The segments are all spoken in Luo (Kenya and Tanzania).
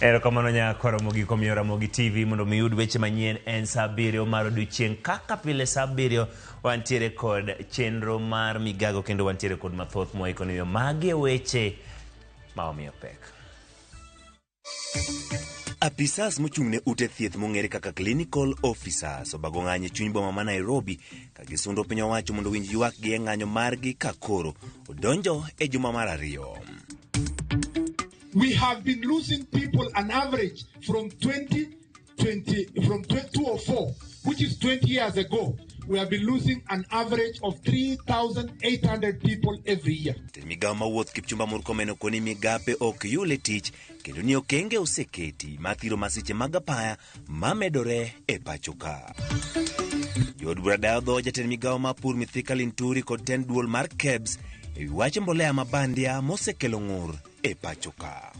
Erokamano nyako Ramogi komiyo RamogiTV mondo miyud weche manyien en saa 7 mar odiechieng' kaka pile saa 7 wantiere kod chenro mar migago kendo wantiere kod mathoth moikoniyo magi weche ma omiyo pek. Apisas mochung'ne ute thieth mong'ere kaka clinical officers obago ng'anyo chuny boma ma Nairobi ka gisundo piny owacho mondo winj ywakgi e ng'anyo margi ka koro odonjo e juma mar 2. We have been losing people an average from 2004, which is 20 years ago. We have been losing an average of 3,800 people every year. Migawo mawuoth Kipchumba Murkomen okoni migape ok yule tich kendo ni okenge oseketi mathiro masiche mag apaya mamedore e pacho ka. Jod bura dayo dho jatend migawo ma pur Mithika Linturi kod tend duol mar KEBS e wache mbolea mabandia mosekelo ng'ur e pacho ka.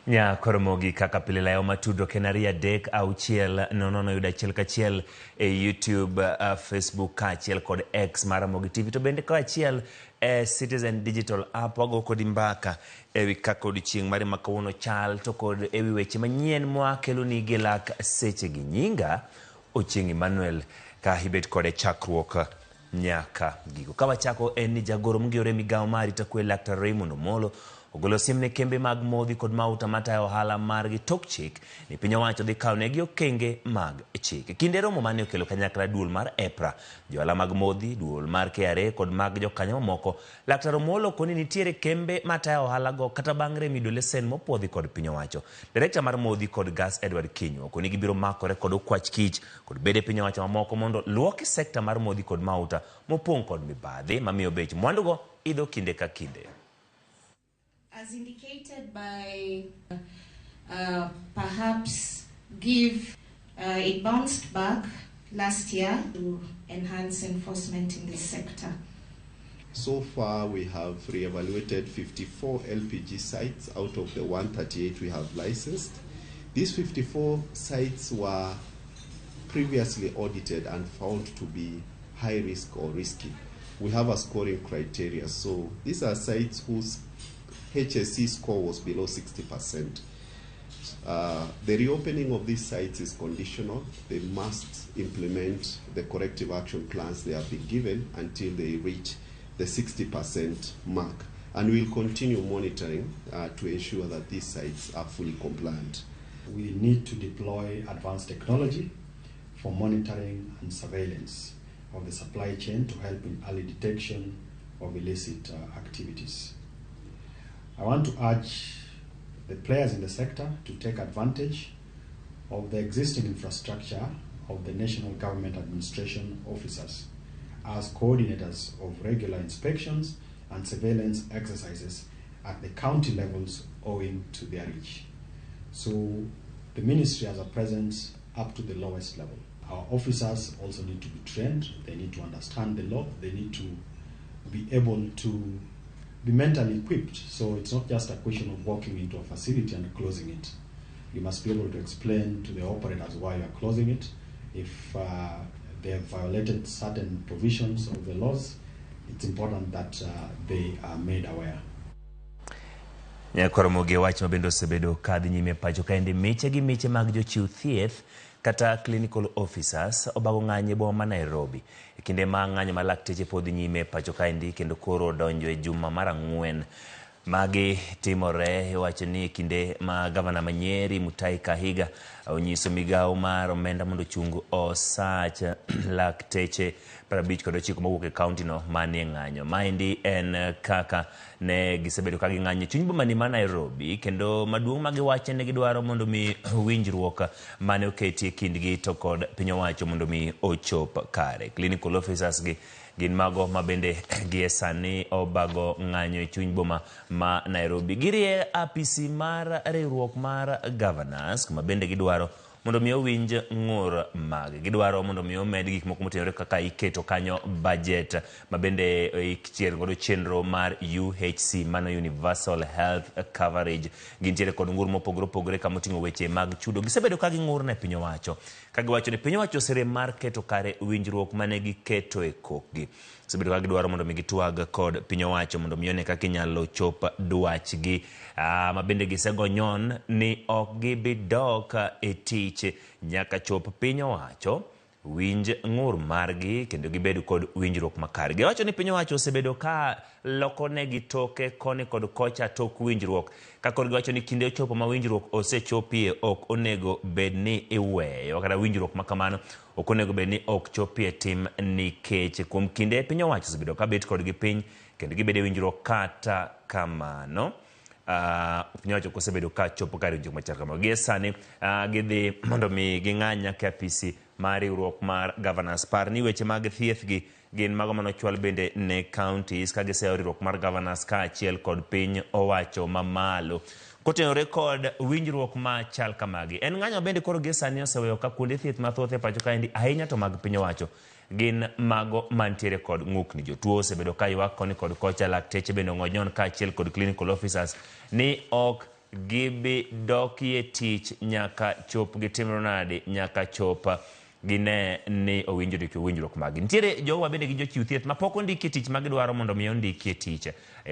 Nyako Ramogi kaka pile layo matudo kenaria dek auchiel nono yuda achiel kachiel e YouTube, Facebook kachiel kod X mar RamogiTV to bende kachiel e Citizen Digital app wago kod mbaka ewi kaka odiochieng' mari makawuono chal to kod ewi weche manyien mwakelo ni gilak seche gi nyinga Ochieng' Emmanuel ka hibet kode chakruok nyaka gigo. Kawachako en ni jagoro mgiore migawo mari takwe Dr. Raymond Omolo ogolo simne kembe mag modhi kod mauta matayo ohala margi tok chik ni piny owacho dhi kawo negi okenge mag chik. Kinde romo mane okelo kanyakla duol mar EPRA, johala mag modhi, duol mar KRA kod mag jokanyo mamoko, Dr. Omolo koni nitiere kembe matayo ohala go kata bang' remido lesen mopodhi kod piny owacho. Direkta mar modhi kod gas Edward Kinyo okoni gibiro makore kod okwach kich kod bede piny owacho mamoko mondo luoki sekta mar modhi kod mauta mopong' kod mibadhi mamiyo bech mwandugo idho kinde ka kinde. As indicated by perhaps it bounced back last year to enhance enforcement in this sector. So far we have re-evaluated 54 LPG sites out of the 138 we have licensed. These 54 sites were previously audited and found to be high risk or risky. We have a scoring criteria, so these are sites whose HSC score was below 60%. The reopening of these sites is conditional. They must implement the corrective action plans they have been given until they reach the 60% mark. And we'll continue monitoring to ensure that these sites are fully compliant. We need to deploy advanced technology for monitoring and surveillance of the supply chain to help in early detection of illicit activities. I want to urge the players in the sector to take advantage of the existing infrastructure of the National Government Administration officers as coordinators of regular inspections and surveillance exercises at the county levels owing to their reach. So the ministry has a presence up to the lowest level. Our officers also need to be trained, they need to understand the law, they need to be able to be mentally equipped. So it's not just a question of walking into a facility and closing it. You must be able to explain to the operators why you are closing it. If they have violated certain provisions of the laws, it's important that they are made aware. Nyako Ramogi wach mabendo sebedo kadhi nyime pacho kaendi miche gi miche mag jochiw thieth kata clinical officers obago ng'anyo boma ma Nairobi. E kinde ma ng'anyo ma lakteche podhi nyime pacho kaendi kendo koro donjo e juma mar 4 magi timore wacho ni kinde ma gavana Manyien Mutai Kahiga onyiso migawo mar omenda mondo chung osach lakteche 59 mawuok e county no manie ng'anyo. Maendi en kaka ne gisebedo ka ging'anyo chuny boma ni ma Nairobi kendo maduong' ma giwacho ne gidwaro mondo mi winjruok mane oketi e kindgi to kod piny owacho mondo mi ochop kare. Clinical officers gi gin mago mabende gie sani obago ng'anyo e chuny boma ma Nairobi. Girie apisi mar riwruok mar governors kuma bende gidwaro mondo mi owinj ng'ur mag. Gidwaro mondo mi omed gik moko motenore kaka iketo kanyo budget mabende ikchier godo chenro mar UHC, mano Universal Health Coverage. Gintiere kod ng'ur mopogore opogore kamoting'o weche mag chudo. Gisebedo ka ging'ur ne piny owacho, kagiwacho ni piny owacho osere mar keto kare winjruok mane giketo e kokgi. Sebedo ka gidwaro mondo mi gitwag kod piny owacho mondo mi one kaka inyalo chop dwachgi. Mabende gisego nyon ni ok gibidok e tich nyaka chop piny owacho winj ng'ur margi kendo gibedo kod winjruok makare. Giwacho ni piny owacho osebedo ka loko negi toke koni kod kocha tok winjruok. Kakor giwacho ni kinde ochopo ma winjruok osechopie ok onego bed ni iweyo, kata winjruok makamano ok onego bed ni ok chopie tim nikech kuom kinde piny owacho osebedo ka bet kod gi piny kendo gibedo winjruok kata kamano. Piny owacho kosebedo ka chopo kar winjruok machal kamano. Gie sani gidhi mondo mi ging'any nyaka apisi mar riwruok mar governors. Par ni weche mag thieth gi gin mago manochwal bende ne counties ka giseo riwruok mar governors ka achiel kod piny owacho mamalo kotenore kod winjruok machal kamagi. En ng'anyo bende koro gie sani oseweyo ka kuonde thieth mathoth e pacho kaendi ahinya to mag piny owacho gin mago mantiere kod ng'ukni. Jotuo osebedo ka ywak koni kod kocha, lakteche bende ong'onyon ka achiel kod clinical officers ni ok gibi dokie tich nyaka chop gitimro nade, nyaka chop gine ni owinjore ki winjruok magi. Nitiere jowa bende gi jochiw thieth ma pok ondiki tich ma gidwaro mondo mi ondiki tich.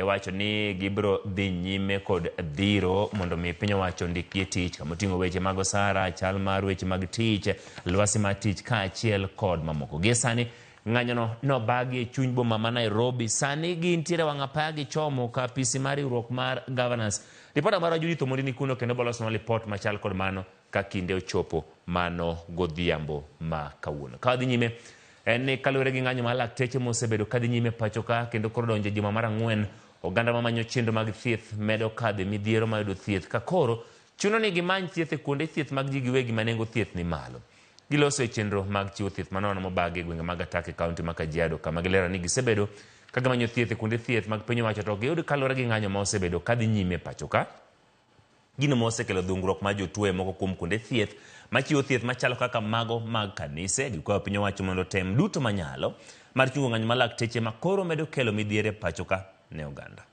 Wacho ni gibro dhi nyime kod dhiro mondo mi piny owacho ondiki tich kamoting'o weche mag osara, chal mar weche mag tich, lwasi mar tich ka achiel kod mamoko. Gie sani ng'anyono nobagi e chuny boma ma Nairobi. Sani gintiere wang'apaya gichomo ka apisi mar riwruok mar governors. Ripota mar Judith Omondi ni kuno kendo bolosonwa lipot machal kod mano ka kinde ochopo mano godhiambo ma kawuono. Ka wadhi nyime en ni kaluwore gi ng'anyo mar lakteche mosebedo kadhi nyime pacho ka kendo koro donjo juma mar 4, oganda mamanyo chenro mag thieth medo kadhe midhiero mayudo thieth ka koro chuno ni gimany thieth e kuonde thieth mag ji giwegi ma nengo thieth ni malo. Giloso e chenro mag chiwo thieth manono mobagi e gwenge mag Atake kaunti ma Kajiado kama gilero ni gisebedo ka gimanyo thieth e kuonde thieth mag piny owacho to giyud kaluwore gi ng'anyo ma osebedo kadhi nyime pacho ka. Gino mosekelo dhungruok ma jotuo e moko kuom kuonde thieth machiwo thieth machalo kaka mago mag kanise. Gikwayo piny owacho mondo tem duto manyalo mar chungo ng'anyo mar lakteche ma koro medo kelo midhiere pacho ka ne oganda.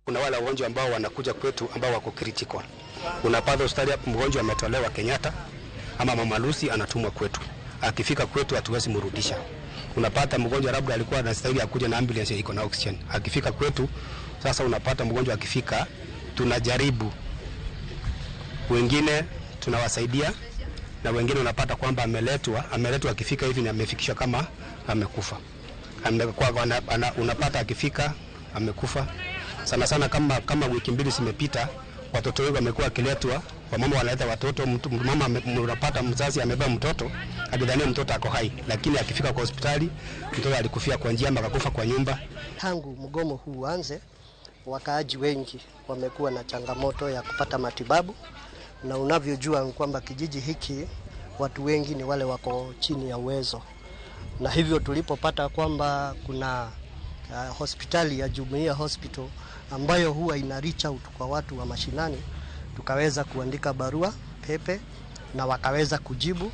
Kuna wale wagonjwa ambao wanakuja kwetu ambao wako critical. Unapata hospitali hapo mgonjwa ametolewa Kenyatta ama Mama Lucy anatumwa kwetu. Akifika kwetu hatuwezi mrudisha. Unapata mgonjwa labda alikuwa anastahili akuje na ambulance iko na oxygen. Akifika kwetu sasa unapata mgonjwa akifika tunajaribu. Wengine tunawasaidia na wengine unapata kwamba ameletwa akifika hivi na amefikishwa kama amekufa. Unapata akifika amekufa. Sana sana kama wiki 2 zimepita watoto wengi wamekuwa wakiletwa, wamama wanaleta watoto, mama unapata mzazi amebeba mtoto, akidhania mtoto ako hai, lakini akifika kwa hospitali mtoto alikufia kwa njia ama akakufa kwa nyumba. Tangu mgomo huu uanze, wakaaji wengi wamekuwa na changamoto ya kupata matibabu, na unavyojua kwamba kijiji hiki watu wengi ni wale wako chini ya uwezo. Na hivyo tulipopata kwamba kuna hospitali ya Jumuiya Hospital ambayo huwa ina reach out kwa watu wa mashinani, tukaweza kuandika barua pepe na wakaweza kujibu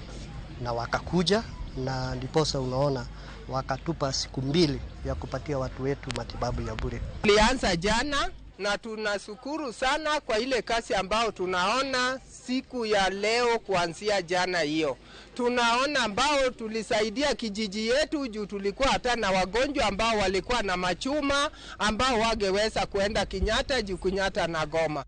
na wakakuja, na ndiposa unaona wakatupa siku 2 ya kupatia watu wetu matibabu ya bure. Tulianza jana na tunashukuru sana kwa ile kazi ambao tunaona siku ya leo kuanzia jana hiyo. Tunaona ambao tulisaidia kijiji yetu juu tulikuwa hata na wagonjwa ambao walikuwa na machuma ambao wangeweza kuenda Kenyatta juu Kenyatta na Goma.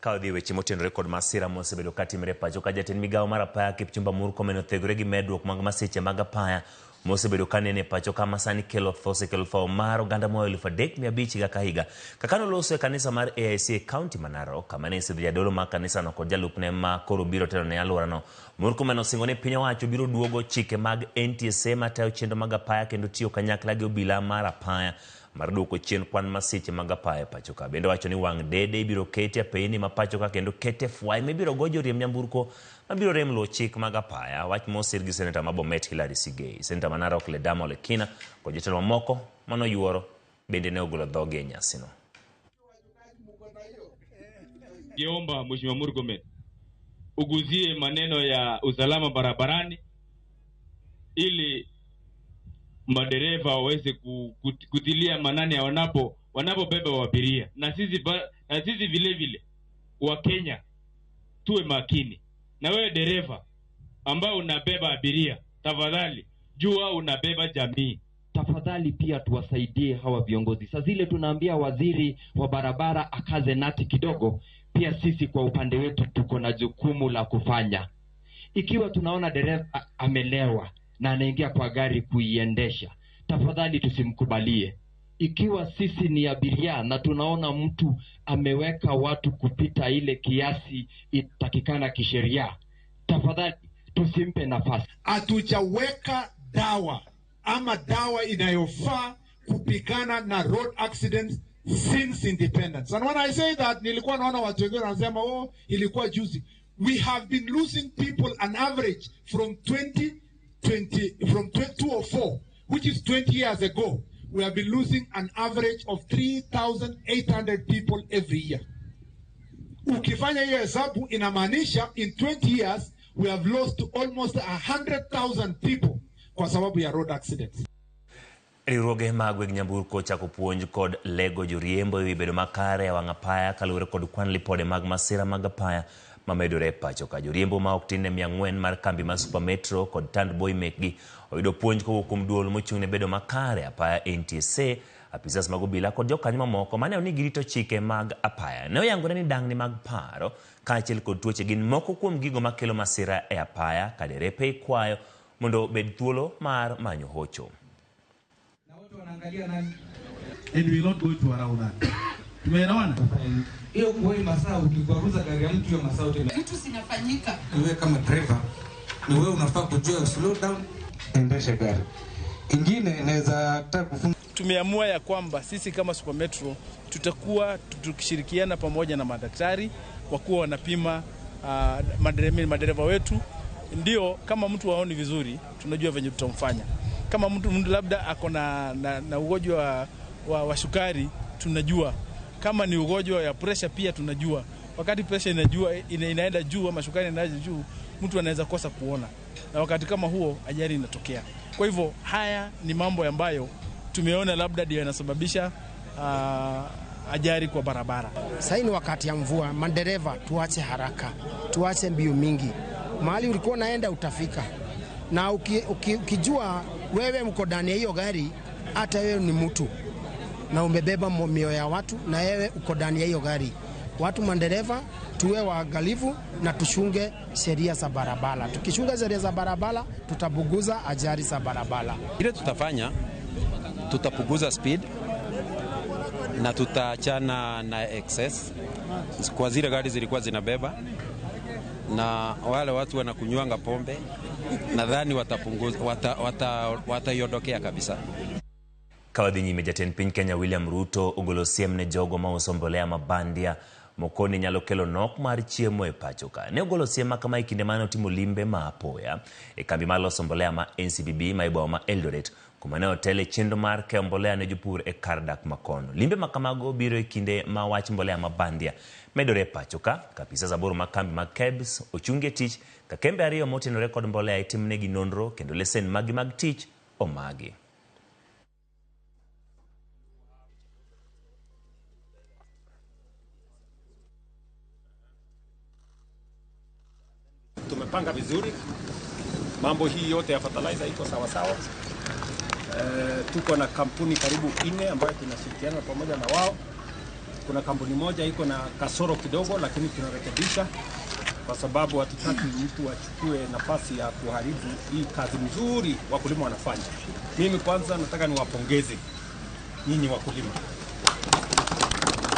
Kaudhi weche motenore kod masira mosebedo katimre pacho ka jatend migawo mar apaya Kipchumba Murkomen othegore gi medruok mag masiche mag apaya mosebedo kanene pacho kama sani kelo tho mar oganda moyo 3,500 kaka higa. Kakano loso e kanisa mar AIC e kaunti ma Narok kama ne sidhi jadolo mar kanisa no kod jalupne ma koro biro telo ne alworano. Murkomen osingo ne piny owacho biro duogo chike mag NTSA matayo chenro mag apaya kendo tiyo kanyakla gi obila mar apaya mar duoko chien kwan masiche mag apaya pacho ka. Bende wacho ni wang' dede ibiro kete apeyni ma pacho ka kendo kete fwai mibiro gojo riem nyamburko mabiro rem lo chik mag apaya. Wach mosir gi Senator ma Bomet Hilary Sigei, Senator ma Narok Ledama Olekina kod jotelo mamoko mano yuoro bende ne ogolo dhoge nyasino. Kiomba Mheshimiwa Murkomen uguzie maneno ya usalama barabarani ili madereva waweze kutilia manane wanapobeba abiria, na sisi vile vile wa Kenya tuwe makini. Na wewe dereva ambao unabeba abiria, tafadhali jua unabeba jamii. Tafadhali pia tuwasaidie hawa viongozi. Sasa zile tunaambia waziri wa barabara akaze nati kidogo, pia sisi kwa upande wetu tuko na jukumu la kufanya. Ikiwa tunaona dereva amelewa na anaingia kwa gari kuiendesha, tafadhali tusimkubalie. Ikiwa sisi ni abiria na tunaona mtu ameweka watu kupita ile kiasi itakikana kisheria, tafadhali tusimpe nafasi. Hatujaweka dawa ama dawa inayofaa kupigana na road accidents since independence. And when I say that, nilikuwa naona watu wengine wanasema ilikuwa juzi. We have been losing people an average from 2004, which is 20 years ago. We have been losing an average of 3,800 people every year. Ukifanya hiyo hesabu inamaanisha in 20 years we have lost almost 100,000 people kwa sababu ya road accidents. Riwruoge mag weg nyamburko chako puonj kod lego joriembo ewi bedo makare e wang' apaya kaluwore kod kwan lipode mag masira mag apaya mamedore pacho ka. Joriembo ma ok tin 400 mar kambi mar Super Metro kod Tandboy mekgi oyudo puonj kowuok kuom duol mochung' ne bedo makare apaya NTSA, apisas mag obila kod jokanyo mamoko mane oni girito chike mag apaya. Ne oyangore ni dang'ni mag paro kaachiel kod tuoche gin moko kuom gigo makelo masira e apaya ka derepe ikwayo mondo bed thuolo mar manyo hocho. And we will not go to around that. Tumeelewana? Hiyo kwa masaa ukikwaruza gari ya mtu hiyo masaa utenda. Kitu sinafanyika. Wewe kama driver ni wewe unafaa kujua slow down, endesha gari. Kingine naweza kufunga. Tumeamua ya kwamba sisi kama Super Metro tutakuwa tukishirikiana pamoja na madaktari wakuwa wanapima madereva wetu. Ndio kama mtu waoni vizuri tunajua venye tutamfanya. Kama mtu labda ako na ugonjwa wa sukari tunajua. Kama ni ugonjwa ya pressure pia tunajua. Wakati pressure inaenda juu ama sukari inaenda juu, mtu anaweza kosa kuona. Na wakati kama huo ajali inatokea. Kwa hivyo haya ni mambo ambayo tumeona labda ndio yanasababisha ajali kwa barabara. Sasa ni wakati ya mvua, madereva tuache haraka, tuache mbio mingi. Mahali ulikuwa naenda utafika. Na ukijua wewe mko ndani ya hiyo gari, hata wewe ni mtu na umebeba mioyo ya watu na wewe uko ndani ya hiyo gari. Watu madereva tuwe waangalifu na tushunge sheria za barabara. Tukishunga sheria za barabara tutapunguza ajali za barabara. Ile tutafanya, tutapunguza speed na tutaachana na excess kwa zile gari zilikuwa zinabeba, na wale watu wanakunywanga pombe nadhani watapunguza wataiondokea kabisa. Kawadhi nyime jatend piny Kenya William Ruto ogolo siem ne jogo ma usombolea mabandia mokoni nyalo kelo nok mar chiemo e pacho ka. Ne ogolo siem kama kinde mane otimo limbe ma apoya e kambi mar loso mbolea ma NCBB ma ibawo ma Eldoret, kuma ne otele chenro mar keyo mbolea ne jopur e kar dak makono. Limbe makamago biro e kinde ma wach mbolea mabandia medore pacho ka. Kapisa zaboro ma kambi ma KEBS ochunge tich ka kembe ariyo motenore kod mbolea itimnegi nonro kendo lesen mag tich omagi. Tumepanga vizuri mambo hii yote ya fertilizer iko sawa sawa. Tuko na kampuni karibu 4 ambayo tunashirikiana pamoja na wao. Kuna kampuni moja iko na kasoro kidogo, lakini tunarekebisha kwa sababu hatutaki mtu achukue nafasi ya kuharibu hii kazi nzuri wakulima wanafanya. Mimi kwanza nataka niwapongeze nyinyi wakulima,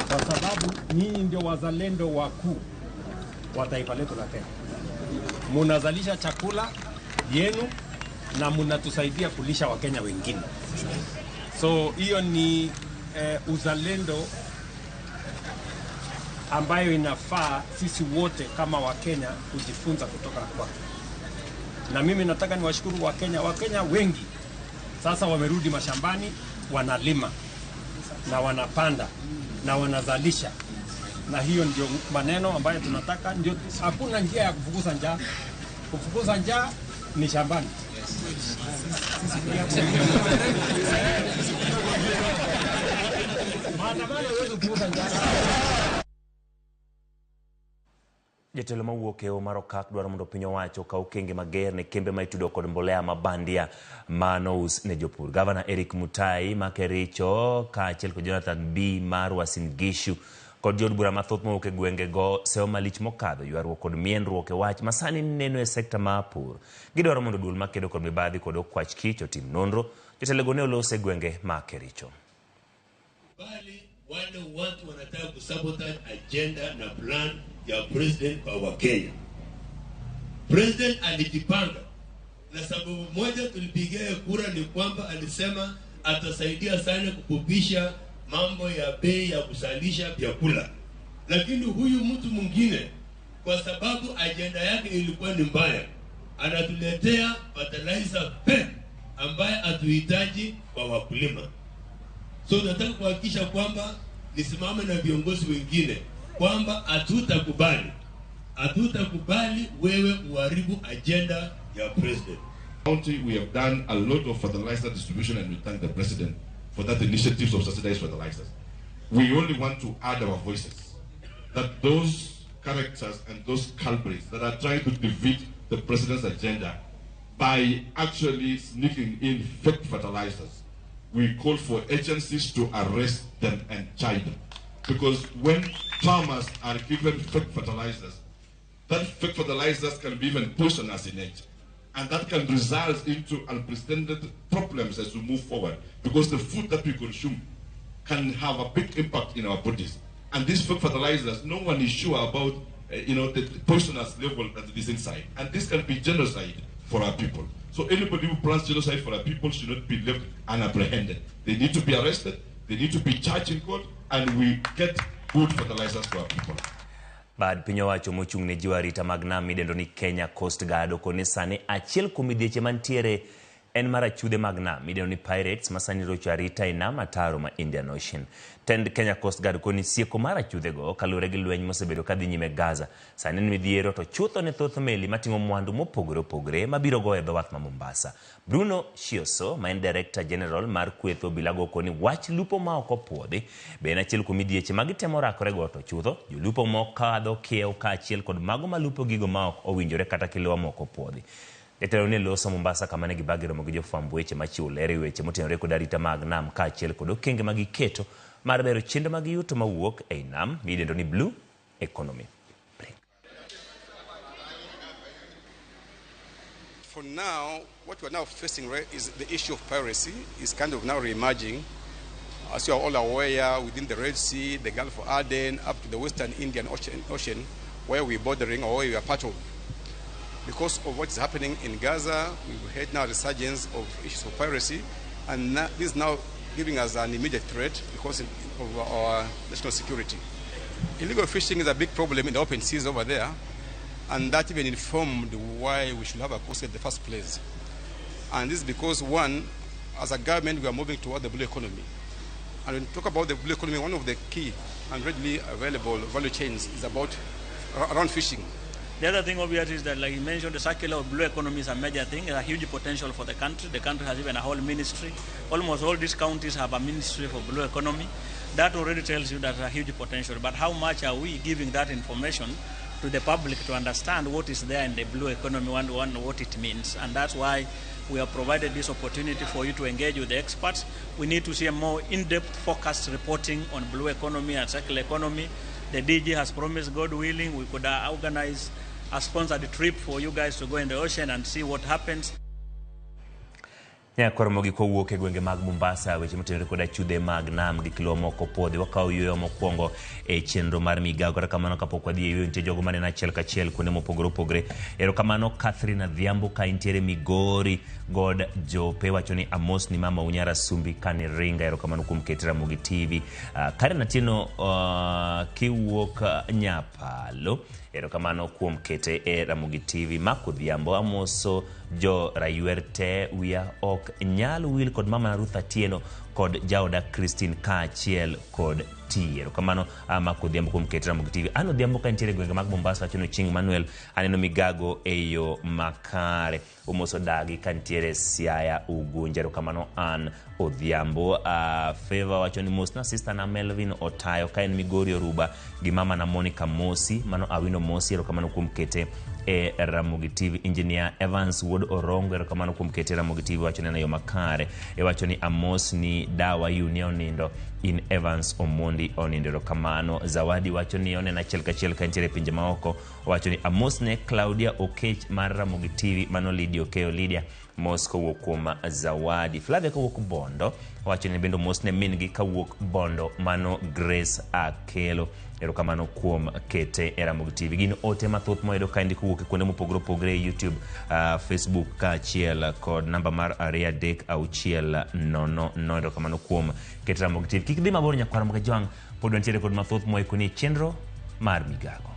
kwa sababu nyinyi ndio wazalendo wakuu wa taifa letu la Kenya. Munazalisha chakula yenu na munatusaidia kulisha Wakenya wengine. So hiyo ni uzalendo ambayo inafaa sisi wote kama Wakenya kujifunza kutoka kwa. Na mimi nataka niwashukuru Wakenya wengi sasa wamerudi mashambani wanalima. na wanapanda na wanazalisha, na hiyo ndio maneno ambayo tunataka. Ndio, hakuna njia ya kufukuza njaa. Kufukuza njaa ni shambani. Maandamano yote kufukuza njaa. Jatelo mawuok e Marokak dwaro mondo piny owacho kaw okenge mager ne kembe ma itudo kod mbolea mabandia manous ne jopur. Gavana Eric Mutai ma Kericho kaachiel kod Jonathan B mar Uasin Gishu kod jod bura mathoth mawuok e gwengego seyo malich mokadho ywaruok kod mienruok e wach masani neno e sekta mar pur. Gidwaro mondo duol makedo kod mibadhi kod okwach kich otim nonro. Jotelego ne olose gwenge ma Kericho. Bali wale watu wanataka kusabotage agenda na plan ya president kwa Wakenya. President alijipanga, na sababu moja tulipigia kura ni kwamba alisema atasaidia sana kupupisha mambo ya bei ya kusalisha vyakula. Lakini huyu mtu mwingine, kwa sababu agenda yake ilikuwa ni mbaya, anatuletea fertilizer fake ambaye hatuhitaji kwa wakulima. So nataka kuhakikisha kwamba nisimame na viongozi wengine kwamba hatutakubali wewe uharibu agenda ya president. We have done a lot of fertilizer distribution, and we thank the president for that initiatives of subsidized fertilizers. We only want to add our voices that those characters and those culprits that are trying to defeat the president's agenda by actually sneaking in fake fertilizers, we call for agencies to arrest them and charge them. Because when farmers are given fake fertilizers, that fake fertilizers can be even poisonous in nature. And that can result into unprecedented problems as we move forward. Because the food that we consume can have a big impact in our bodies. And these fake fertilizers, no one is sure about the poisonous level that it is inside. And this can be genocide for our people. So anybody who plans genocide for our people should not be left unapprehended. They need to be arrested, they need to be charged in court, and we get good fertilizers for our people. Bad piny owacho mochung' ne jiwo arita mag nam midendo ni Kenya Coast Guard okone sani achiel kuom midhieche mantiere en mar achudhe mag nam midendo ni pirates masani rocho arita e nam ataro ma Indian Ocean. Tend Kenya Coast Guard koni sieko mar achudhego kaluwore gi lweny mosebedo kadhi nyime Gaza. Sani ni midhiero to chutho ne thoth meli mating'o mwandu mopogore opogore mabiro go e dho wath ma Mombasa. Bruno Shioso, ma en Director General mar kwetho bilago koni wach lupo ma ok opuodhi be en achiel kuom midhieche magitemo rakore go to chutho jolupo mokadho kiewo kaachiel kod mago malupo gigo ma ok owinjore kata kilewa moko puodhi. Jatelo ne loso Mombasa kama ne gibagiro mo gi jofwamb weche machiwo ler e weche motenore kod arita mag nam kaachiel kod okenge magiketo mar bero chenro mag yuto mawuok e nam midendo ni blue economy. For now, what we're now facing is the issue of piracy is kind of now re-emerging. As you are all aware, within the Red Sea, the Gulf of Aden, up to the Western Indian Ocean, where we're bordering or where we are part of. Because of what is happening in Gaza, we've had now resurgence of issues of piracy, and this is now giving us an immediate threat because of our national security. Illegal fishing is a big problem in the open seas over there, and that even informed why we should have a coast in the first place. And this is because, one, as a government, we are moving toward the blue economy. And when we talk about the blue economy, one of the key and readily available value chains is around fishing. The other thing obvious is that, like you mentioned, the circular of blue economy is a major thing. It's a huge potential for the country. The country has even a whole ministry. Almost all these counties have a ministry for blue economy. That already tells you there's a huge potential. But how much are we giving that information to the public to understand what is there in the blue economy and what it means? And that's why we have provided this opportunity for you to engage with the experts. We need to see a more in-depth focused reporting on blue economy and circular economy. The DG has promised, God willing, we could organize a sponsored trip for you guys to go in the ocean and see what happens. Ramogi kowuok e gwenge mag Mombasa weche motenore kod achudhe mag nam gi kilo moko podhi wakawo yweyo mokwongo e chenro mar migago kata kamano kapok wadhi e yweyo nitie jogo maneno achiel kachiel kuonde mopogore opogore. Erokamano Catherine Adhiambo ka intiere Migori god jope wacho ni amos ni mama unyara sumbi kane ringa. Erokamano kuom kete Ramogi TV. Karen Atieno kiwuok Nyapalo erokamano kuom kete e Ramogi TV. Marco Dhiambo amoso jo raywer te wiya ok nyal wil kod mama Ruth Atieno kod jaoda Christine Kachiel kod tiero kamano ama kodhiambo kuom keto Ramogi TV. Ano dhiambo ka nitiere gwenge mag Mombasa wacho no Ching Manuel aneno migago eyo makare umoso dagi ka nitiere Siaya Ugunjero kamano an odhiambo. Favor wacho ni mosna sister na Melvin Otayo ka en Migori Oruba gi mama na Monica Mosi mano awino Mosi kamano kuom kete Ramogi TV. Engineer Evans Wood Orongo kamano kuom kete Ramogi TV wacho ni na yo makare wacho ni Amos ni dawa union nindo in Evans Omondi onindero kamano. Zawadi wacho ni one na chiel ka ntiere pinje maoko wacho ni Amos ne Claudia Okech mar Ramogi TV mano Lydia Okeo Lydia Mosco wokuma Zawadi. Flavia kawuok Bondo wacho ni bendo Mos ne min gi kawuok Bondo mano Grace Akelo kamano kuom kete Ramogi TV. Gin ote mathoth moedo kandi kawuok kuonde mopogore opogore YouTube, Facebook kachiel kod namba mar 360 kamano kuom kete Ramogi TV. Kik dhi mabor nyakwara moke jwang pod ntiere kod mathoth moe kuni chenro mar migago.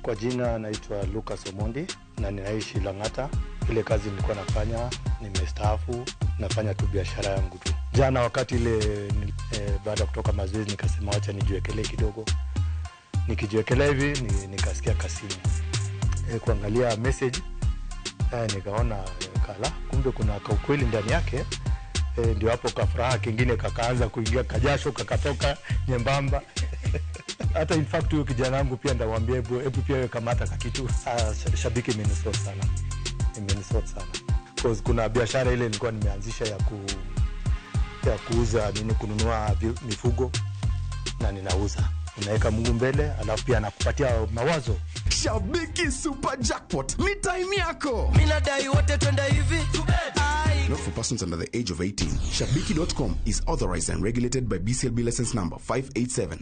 Kwa jina naitwa Lucas Omondi na ninaishi Lang'ata. Ile kazi nilikuwa nafanya nimestaafu, nafanya tu biashara yangu tu. Jana wakati ile baada kutoka mazoezi nikasema acha nijiwekelee kidogo. Nikijiwekelea hivi nikasikia kasimu. Kuangalia message nikaona kala kumbe kuna ukweli ndani yake. Ndio hapo kafuraha kingine kakaanza kuingia kajasho kakatoka nyembamba. Hata in fact huyo kijana wangu pia ndamwambia hebu pia wewe kamata kitu. Shabiki imenisort sana. Because kuna biashara ile nilikuwa nimeanzisha ya kuuza kununua mifugo na ninauza. Unaweka Mungu mbele alafu pia anakupatia mawazo. Shabiki Super Jackpot ni time yako. Minadai wote twenda hivi. Not for persons under the age of 18. Shabiki.com is authorized and regulated by BCLB license number 587.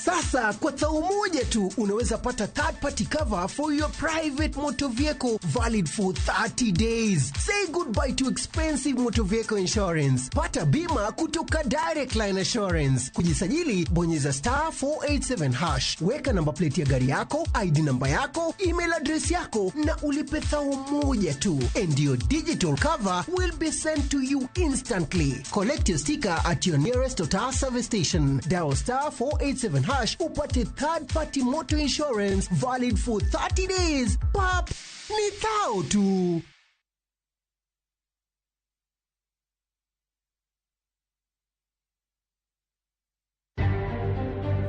Sasa kwa thao moja tu unaweza pata third party cover for your private motor vehicle valid for 30 days. Say goodbye to expensive motor vehicle insurance. Pata bima kutoka Direct Line Assurance. Kujisajili bonyeza *487#. Weka namba plate ya gari yako, ID namba yako, email address yako na ulipe thao moja tu. And your digital cover will be sent to you instantly. Collect your sticker at your nearest Total service station. Dial *487# upate third party motor insurance valid for 30 days. Pap, ni thao tu.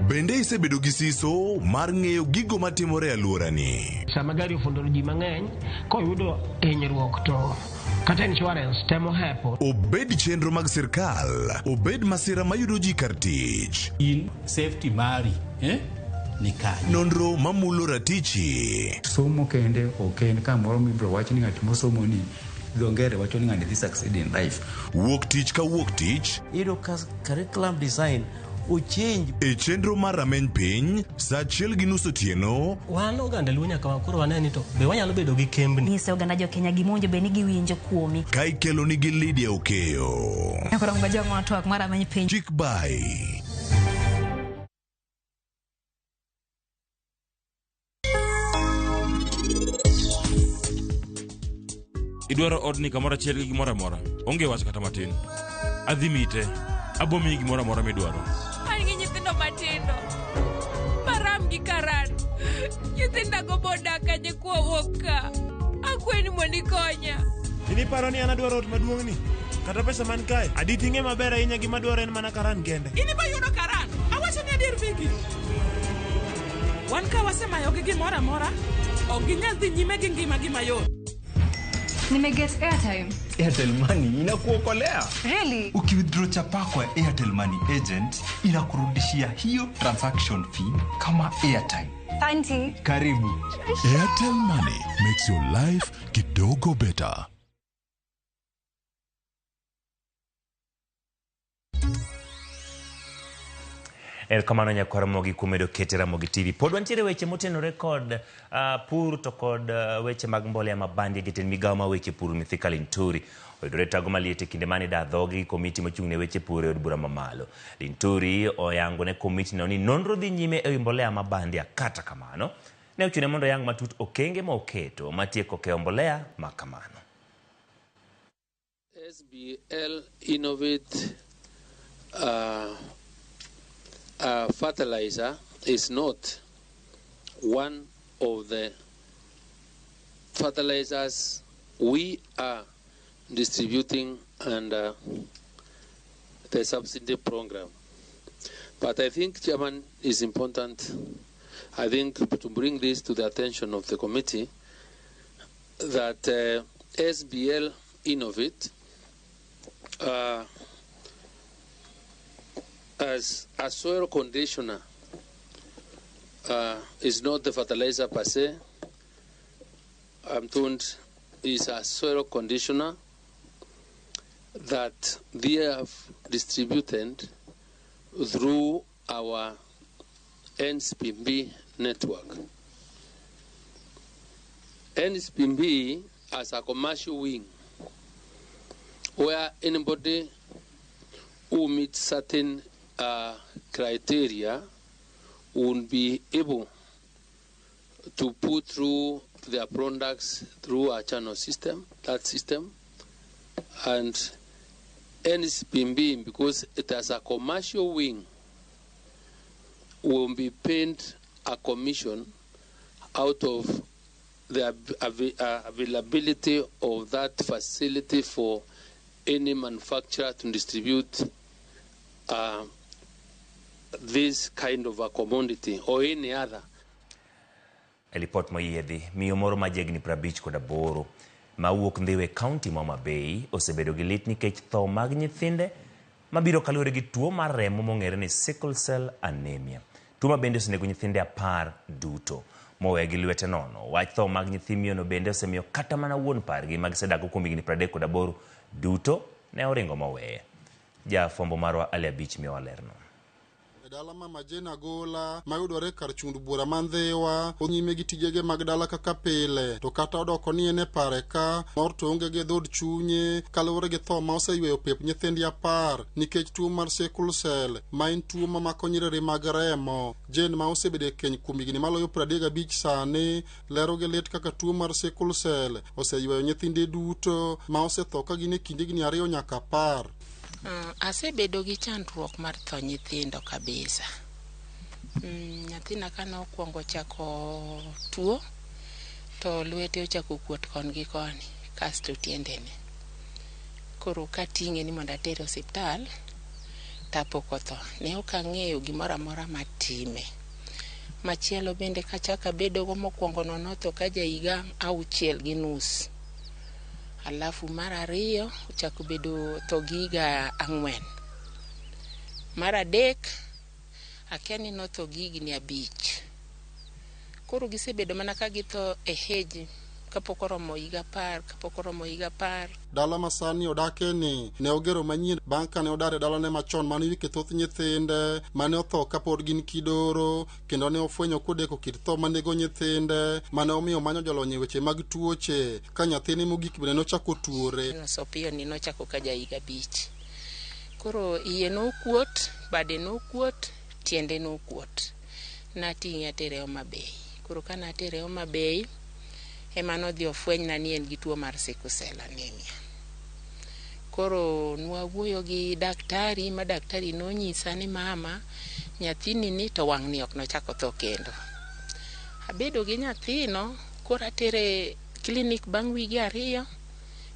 Bende isebedo gi siso mar ng'eyo gigo matimore alworani. Sama gari ofundoro ji mang'eny koyudo hinyruok to kata insurance temo hepo. Obed chenro mag sirkal, obed masira mayudo ji kar tich. In safety mari, ni kanye. Nonro mamulo ratichi. Somo kende oken kamoro mibro wach ni ng'at mosomo ni dhongere wacho ni ng'ani succeed in life. Wuok tich ka wuok tich. Iro curriculum design uchinj e chenro mar rameny piny sa 1:30 otieno. Wan oganda lunya kama koro waneni to be wanyalo bedo gi kembni. Nise oganda jo Kenya gimonjo be nigi winjo kuomi. Kai kelo nigi Lydia Okeo. Akora mga jong matwak mar rameny piny. Chik bai. Idwaro odni kamoro achiel gi gimoro amora. Onge wach kata matin. Adhi mite. Abomi gimoro amora midwaro. Angi nyithindo matindo. Maram gi karan. Nyithinda go boda kanye kwa woka. Akweni mondi konya. Ini paro ni anadwaro ot maduong' ni. Kata pesa man kae. Adi tinge maber ahinya gima dwaro en mana karan kende. Ini ba yudo karan. Awacho ni adier Viki. Wan ka wasemayo gi gimoro amora. Ok ginyal dhi nyime gi ngima gi mayot. Nimeget airtime. Airtel Money inakuokolea. Really? Ukiwithdraw chapa kwa Airtel Money agent inakurudishia hiyo transaction fee kama airtime. Asante. Karibu. Airtel Money makes your life kidogo better. Kamano nyakwa Ramogi kumedo kete RamogiTV. Pod wantiere weche motenore kod pur to kod weche mag mbolea mabandi giten migawo ma weche pur Sickle Linturi. Oyudore tago maliete kinde mane da dhogi komiti mochung'ne weche pur e od bura mamalo. Linturi oyango ne komiti no ni nonro dhi nyime e mbolea mabandi kata kamano. Ne ochune mondo yang matut okenge ma oketo matieko ke mbolea makamano. SBL Innovate fertilizer is not one of the fertilizers we are distributing under the subsidy program. But I think, Chairman, is important, I think, to bring this to the attention of the committee, that SBL Innovate as a soil conditioner is not the fertilizer per se. I'm told is a soil conditioner that they have distributed through our NSPB network. NSPB as a commercial wing where anybody who meets certain criteria will be able to put through their products through our channel system, and NSPB, because it has a commercial wing, will be paid a commission out of the availability of that facility for any manufacturer to distribute this kind of a commodity or any other. Elipot moyiedhi miyo moro majegni 58 mawuok Ndhiwe County Homa Bay osebedo gi lit nikech tho mag nyithinde mabiro kaluwore gi tuo mar remo mong'ere ni sickle cell anemia. Tuo ma bende osenego nyithinde 10 duto mowe gi lwete nono. Wach tho mag nyithi miyono bende osemiyo kata mana wuon pargi mag sedago kuom higni 38 duto ne oringo moweye. Jafwambo marwa Ali Abich miyo walerno. Dala ma Majena Gola mayudore kar chund bura mandhiwa onyime gi tijege mag dala kaka pile to kata odoko ni ene pare ka mor to onge ge dhod chunye kaluwore gi tho ma oseyweyo pep nyithindi 10 nikech tuo mar sickle cell ma en tuo ma mako nyiriri mag remo. Jen ma osebedo keny kuom higni maloyo 35 sani lero gi lit kaka tuo mar sickle cell oseyweyo nyithinde duto ma osetho ka gin e kinde higni 2 nyaka 10. Asebedo gi chandruok mar tho nyithindo kabisa. Nyathina kana okwongo chako tuo to lwete ochako kuot kon gi koni kasto tiendene. Koro kating'e ni mondo atere osiptal tapoko tho. Ne ok ang'eyo gimoro amora matime. Machielo bende kachaka bedo go mokwongo nono to ka higa 6.5. Alafu mara 2 uchako bedo thogiga 4. Mara 3 akiani no thogigi ni 5. Koro gisebedo mana ka githo e heji kapokoromo higa 10. Dala masani odake ni ne ogero manyien banka ne odare dala ne machon mane wike thoth nyithinde mane otho kapod gin kidoro kendo ne ofwenyo kodeko kit tho manego nyithinde mane omiyo manyo jolony weche mag tuoche ka nyathine mogik bende nochako tuore. Sopio ni nochako ka higa 5. Koro iye no kuot, bade no kuot, tiende no kuot. Nating'e atere Homa Bay. Koro kana atere Homa Bay emano dhi ofweny na ni en gi tuo mar sickle cell anemia. Koro nwawuoyo gi daktari ma daktari nonyisa ni mama nyathini ni to wang' ni ok nochako tho kendo. Abedo gi nyathino koro atere klinik bang' wige 2,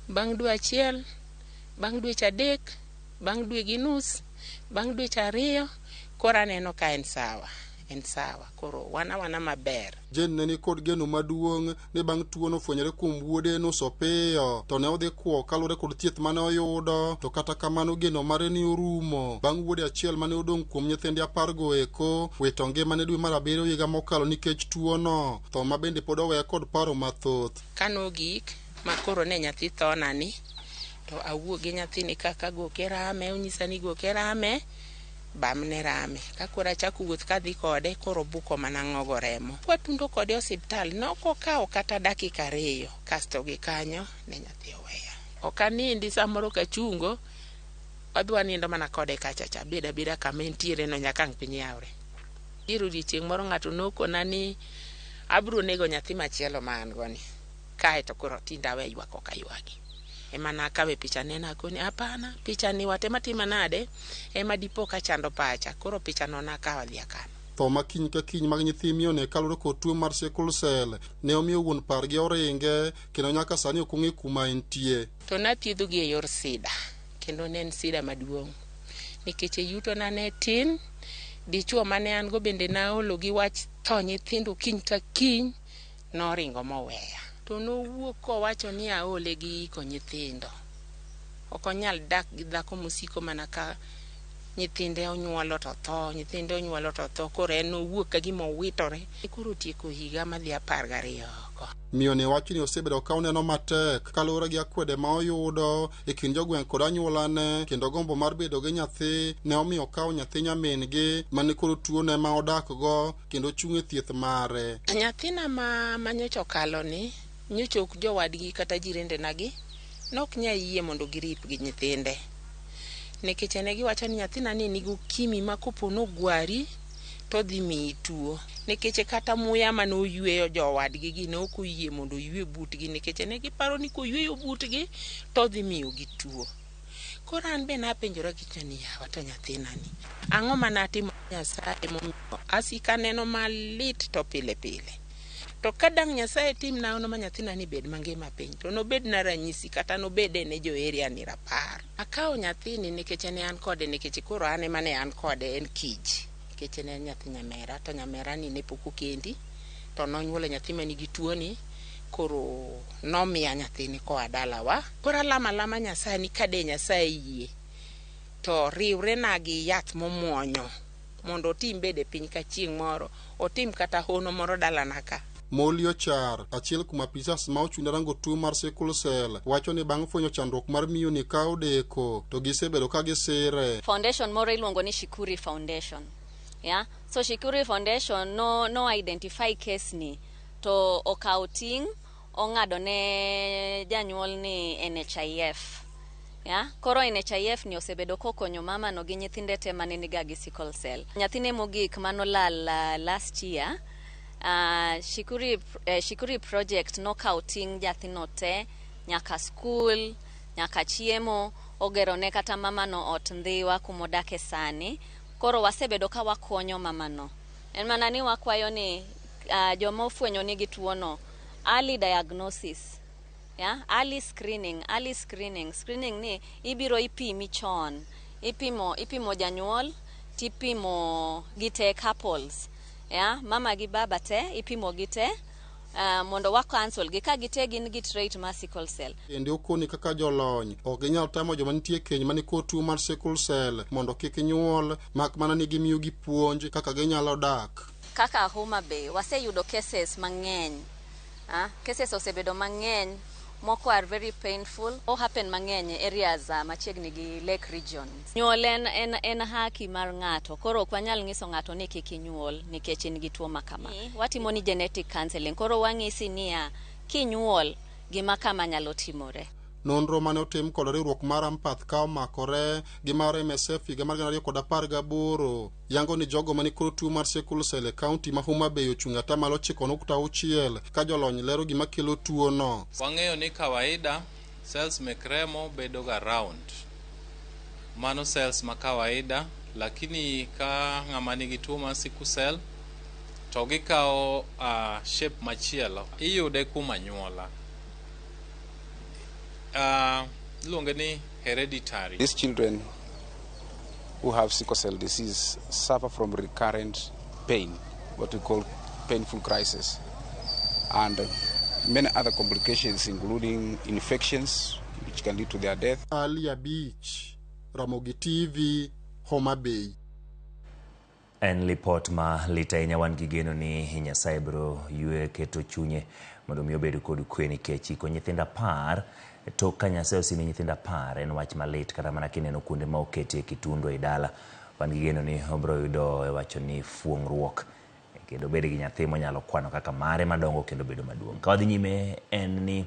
bang' dwe 1, bang' dweche 3, bang' dwe gi nus, bang' dweche 2 koro aneno ka en sawa. Koro wana maber. Jen ne ni kod geno maduong' ni bang' tuo no fwenyore kuom wuode nuso piyo to ne odhi kuo kalure kod thieth mane oyudo to kata kamano geno mare ni orumo bang' wuode achiel mane odong' kuom nyithindi 10 go eko wito ngimane dwe mar 7 higa mokalo nikech tuo no to ma bende pod oweya kod paro mathoth. Kanogik ma koro ne nyathi thonani to awuo gi nyathini kaka goke rame onyisa ni goke rame bamne rame ka kora chako wuoth kadhi kode koro buko mana ng'ogo remo. Watundo kode osiptal noko kawo kata dakika 2 kasto gi kanyo ne nyathi oweya. Okanindi samoro kachungo adwa nindo mana kode kachacha beda kama entiere no nyaka ang' piny yawre. Iro chieng' moro ng'ato nokona ni abro nego nyathi machielo ma an goni kae to koro tinda we ywak okaywagi. Ema nakawe picha nena koni hapana picha ni watema tima nade ema dipo ka chando pacha koro picha no nakawa liakano. Tho ma kiny ka kiny mag nyithi miyo kalore kod tuo mar sickle cell ne omiyo wuon pargi oringe kendo nyaka sani ok ong'e kuma entie. To nathiedho gi e yor sida kendo ne en sida maduong' nikech yuto na ne tin. Dichuo mane an go bende naolo gi wach tho nyithindo kiny ka kiny noringo moweya. To nowuok kowacho ni aole gi iko nyithindo. Ok onyal dak gi dhako musiko mana ka nyithinde onyuolo to tho, nyithinde onyuolo to tho, koro en owuok ka gima owitore. Koro tieko higa madhi 12 oko. Miyo ne wacho ni osebedo ka oneno matek kaluwore gi akwede ma oyudo e kind jogweng' kod anyuolane kendo gombo mar bedo gi nyathi ne omiyo kawo nyathi nyamin gi mane koro tuo ne ma odak go kendo chung' e thieth mare. Nyathina ma nyocha okalo ni nyocha ok jowadgi kata jirende nagi nok nya yie mondo girip gi nyithinde. Nikech ne giwacho ni nyathina ni nigi ukimi ma kopo nogwari to dhi miyi tuo. Nikech kata muya ma no yweyo jowadgi gi ne ok oyie mondo ywe butgi nikech ne giparo ni ko yweyo butgi to dhi miyo gi tuo. Koro an be napenjora kichani yawa to nyathina ni ang'o manatimo Nyasaye momiyo asika neno malit to pile pile. To kadang Nyasaye tim na ono ma nyathina ni bed mangima piny to nobed na ranyisi kata nobede ne jo area ni rapar. Akawo nyathini nikech ne an kode nikech koro an ema ne an kode en kich. Nikech ne nyathi nyamera to nyamera ni ne pok okendi to nonyuolo nyathi ma nigi tuo ni koro nomiya nyathini koa dalawa. Koro alama Nyasaye ni kade Nyasaye yie to riwre na gi yath momuonyo mondo otim bede piny ka chieng' moro otim kata hono moro dalana ka. Molio Char, achiel kuom apisas ma ochung' rango tuo mar sickle cell, wacho ni bang' fwenyo chandruok mar miyo ni kawo deko to gisebedo ka gisire. Foundation moro iluongo ni Shikuri Foundation. Yeah? So Shikuri Foundation no identify case ni to okawo ting' ong'ado ne janyuol ni NHIF. Yeah? Koro NHIF ni osebedo kokonyo mama no gi nyithinde te mane niga gi sickle cell. Nyathine mogik manolal last year. Shikuri project no kauting jathino te nyaka school nyaka chiemo ogero ne kata mama no ot ndhiwa kumodake sani. Koro wasebedo ka wakonyo mama no. En mana ni wakwayo ni joma ofwenyo nigi tuo no early diagnosis. Yeah? Early screening. Screening ni ibiro ipimi chon. Ipimo janyuol, tipimo gite couples. Yeah? Mama gi baba te ipimo gite mondo wa cancel gi ka gite gin gi trait mar sickle cell. Ende okoni kaka jolony ok ginyal tamo joma nitie keny mani kod tuo mar sickle cell mondo kik nyuol mak mana ni gimiyo gi puonj kaka ginyalo dak. Kaka Homa Bay waseyudo cases mang'eny. Cases osebedo mang'eny. Moko are very painful. Happen mang'eny areas machiegni gi Lake region. Nyuol en haki mar ng'ato. Koro ok wanyal ng'iso ng'ato ni kik inyuol nikech in gi tuo makama. Watimo ni genetic counseling. Koro wang'isi niya kinyuol gima kama nyalo timore. Nonro mane otim kod riwruok mar Ampath ka omakore gi mar MSF higa mar 2018 yango ni jogo mani kod tuo mar sickle cell e kaunti ma Homa Bay ochung' ata malo 9.6 ka jolony lero gima kelo tuo no. Wang'eyo ni kawaida cells mek remo bedo ga round. Mano cells ma kawaida lakini ka ng'ama nigi tuo mar sickle cell to gikawo shape machielo iyude kuma nyuola. Hereditary. These children who have sickle cell disease suffer from recurrent pain, what we call painful crisis, and many other complications including infections which can lead to their death. Alia Beach, RamogiTV, Homa Bay. En lipot ma litainya wan gigeno ni Nyasaye bro yue keto chunye mondo mi obedo kod kwe nikech iko nyithinda par to ka Nyasaye osimi nyithinda par en wach malit kata mana kineno kuonde ma okete kitundo e dala wan gi geno ni obro yudo wacho ni fuong'ruok kendo bedo gi nyathi monyalo kwano kaka mare madongo kendo bedo maduong'. Ka wadhi nyime en ni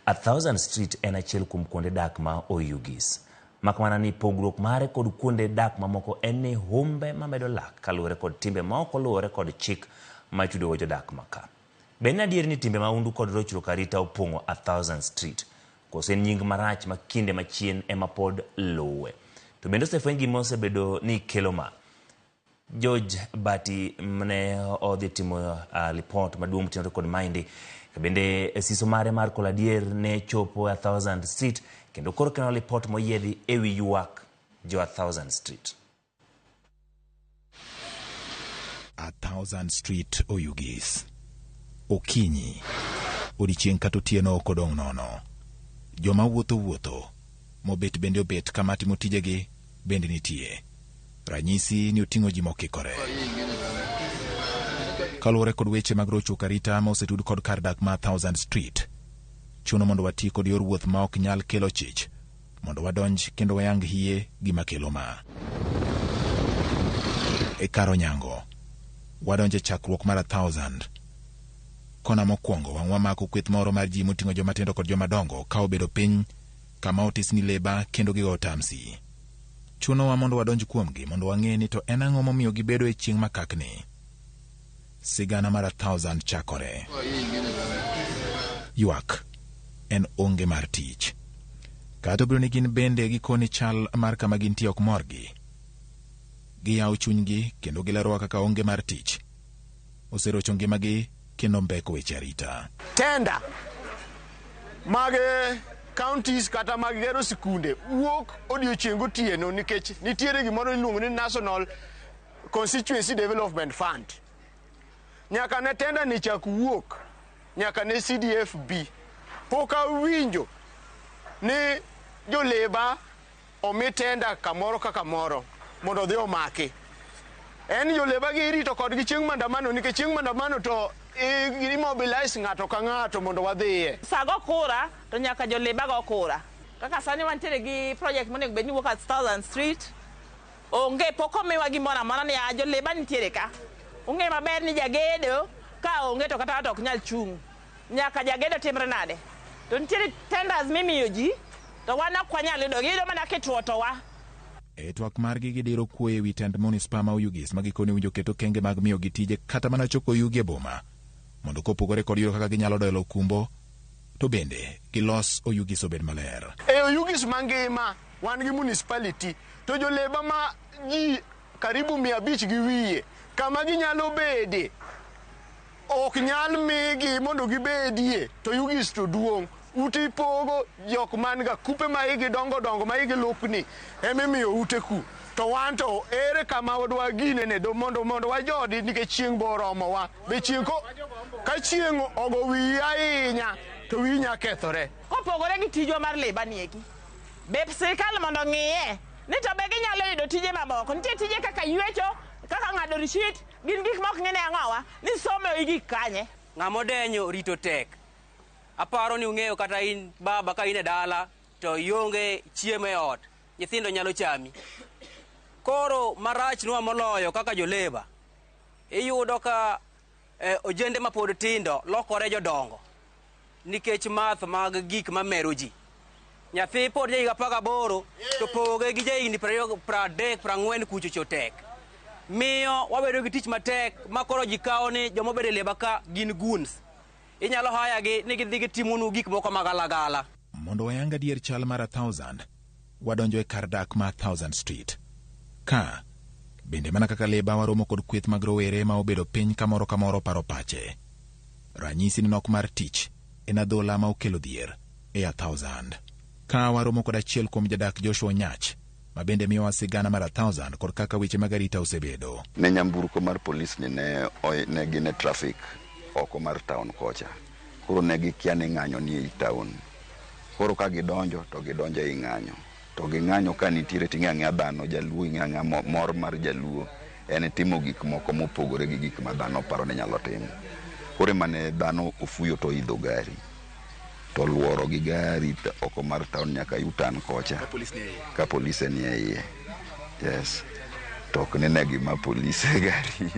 1000 Street en achiel kuom kuonde dak ma oyugis. Makmana ni pogruok mare kod kuonde dak mamoko en ni humbe mamedo lak kaluwore kod timbe ma ok oluwore kod chik machudo go jodak maka. Ben adier ni timbe maundu kod rochruok arita opong'o 1000 Street. Koso en nying marach ma kinde machien ema pod luwe. To bende osefweny gima osebedo ni kelo ma. George Bati ne odhi timo report maduong' motenore kod Maindi. Bende siso mare mar koladier ne chopo 1000 Street kendo koro keno report moyiedhi ewi ywak jo 1000 Street. 1000 Street oyugis. Okinyi. Odiochieng' kata otieno ok odong' nono. Joma wuotho. Mobet bende obet kama timo tijegi bende nitie. Ranyisi ni oting'o ji mokikore. Kaluwore kod weche mag rochruok arita ma osetud kod kar dak ma 1000 Street, chuno mondo wati kod yor wuoth ma ok nyal kelo chich mondo wadonj kendo wayang hie gima kelo ma. E karo nyango wadonje chakruok mar 1000. Kona mokwongo wang'wa mako kweth moro mar ji moting'o joma tindo kod joma dongo ka obedo piny kama otis ni leba kendo gigo tamsi. Chuno wa mondo wadonj kuomgi mondo wang'e ni to en ang'o momiyo gibedo e chieng' makakni. Sigana mar 1000 chakore. Ywak en onge mar tich. Kata obiro ni gin bende gikoni chal mar kama gintie ok morgi. Giyawo chunygi kendo gilerowa kaka onge mar tich oserocho ngimagi kendo mbeko weche arita. Tenda mag counties kata mag gero sikunde wuok odiochieng' otieno nikech nitiere gimoro iluongo ni National Constituency Development Fund. Nyaka ne tenda ni chak wuok nyaka ne CDFB pok awinjo ni joleba omi tenda kamoro kaka moro mondo dhi omaki. En joleba gi irito kodgi chieng' mandamano nikech chieng' mandamano to immobilize ng'ato ka ng'ato mondo wadhiye. Sago kura to nyaka joleba go kura. Kaka sani wantiere gi project monego bed ni wuok at 1000 Street. Onge pok omiwa gimoro amora ni joleba nitiere ka. Onge maber ni jagedo ka onge to kata ok nyal chung'. Nyaka jagedo timre nade. To nitiere tenders mimiyo ji to wan ok wanyal yudo gido mana kitwo to wa. E twak margi gidiro kwe ewi tend munisipal ma oyugis magikone winjo keto kenge mag miyo gitije kata mana choko yugi e boma mondo kopogore kod yoro kaka ginyalo doyo kumbo to bende gilos oyugis obed maler. E oyugis mangima wan gi municipality to joleba ma ji karibu 500 gi wiye kama ginyalo bede ok nyal migi mondo gibedie to yugis to duong'. Ute pogo jok man ga kupe ma igi dongo ma igi lupni emimiyo ute ku to wan to ere kama wadwa gine ne do mondo wajodi nikech chieng' boromo wa be chieng' ka chieng' ogo wi ahinya to wi nya kethore. Kopogore gi tijwa mar leba nieki be sirikal mondo ng'iye ni to be ginyalo yudo tije mamoko. Nitie tije kaka ywecho kaka ng'ado rishit gin gik mok ng'ene ang'owa ni somo igik kanye. Ng'amo denyo rito tek. Aparo ni ung'eyo kata in baba ka in e dala to ionge chiemo e ot nyithindo nyalo chami. Koro marach nwa moloyo kaka joleba iyudo ka ojende ma pod tindo lokore jodongo nikech math mag gik mamero ji. Nyathi pod jahiga 18 to poge gi jahigni 30 40 kuchocho tek miyo wabedo gi tich matek makoro ji kawo ni jomobedo e leba ka gin goons. Inyalo haya gi ni gidhi gitimonu gik moko magalagala. Mondo wayanga dier chal mar 1000 wadonjo e kar dak ma 1000 Street. Ka bende mana kaka leba waromo kod kweth mag rowere ma obedo piny kamoro paro pache. Ranyisi ni nok mar tich en adhola ma okelo dhier e 1000. Ka waromo kod achiel kuom jadak Joshua Nyach ma bende miyowa sigana mar 1000 kod kaka weche mag arita osebedo. Ne nyamburko mar polis ni ne gine traffic oko mar town kocha. Koro ne gikia ni ng'anyo ni e town. Koro ka gidonjo to gidonjo e ng'anyo. To ging'anyo ka nitiere ting'ang'a dhano jaluo ing'ang'a mor mar jaluo en timo gik moko mopogore gi gik ma dhano paro ni nyalo timo. Koro mane dhano ofuyo to idho gari. To luoro gi gari oko mar town nyaka yutan kocha. Ka polis ni e iye. Yes. tok ne gima polisi gari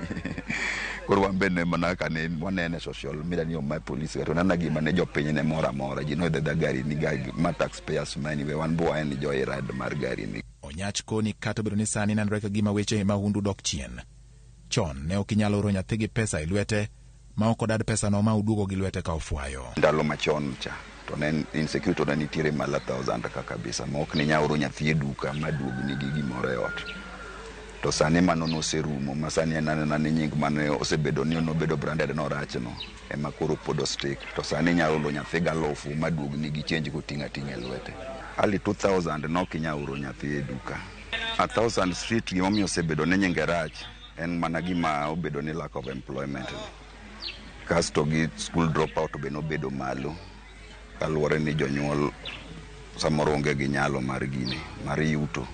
koro wambene mana kane wanene social media ni my police to nana gima ne jopiny ne mora ji no the gari ni gari ma taxpayers money we wan bo en joy ride mar gari ni. Onyach koni kata bedo ni sani nanre ka gima weche mahundu dok chien. Chon ne okinyalo oro nyathi gi pesa e lwete ma ok odad pesa no ma udugo gi lwete ka ofwayo. Ndalo machon cha to ne insecurity to ne nitiere mala 1000 kaka kabisa ma ok ni nyaoro nyathi e duka maduog ni gi gimoro e ot. To sani mano no serumo masani na nying mane osebedo ni no bedo branded no rach no e makoro podo stick to sani nyaoro nyathi galofu maduog ni gi change ko tinga e lwete. Ali 2000 no kinyaoro nyathi e duka. 1000 street gimomi osebedo ne nyinge rach en mana gima obedo ni lack of employment. Kasto gi school dropout be no bedo malo kaluwore ni jonyuol samoro onge gi nyalo mar gini mar yuto.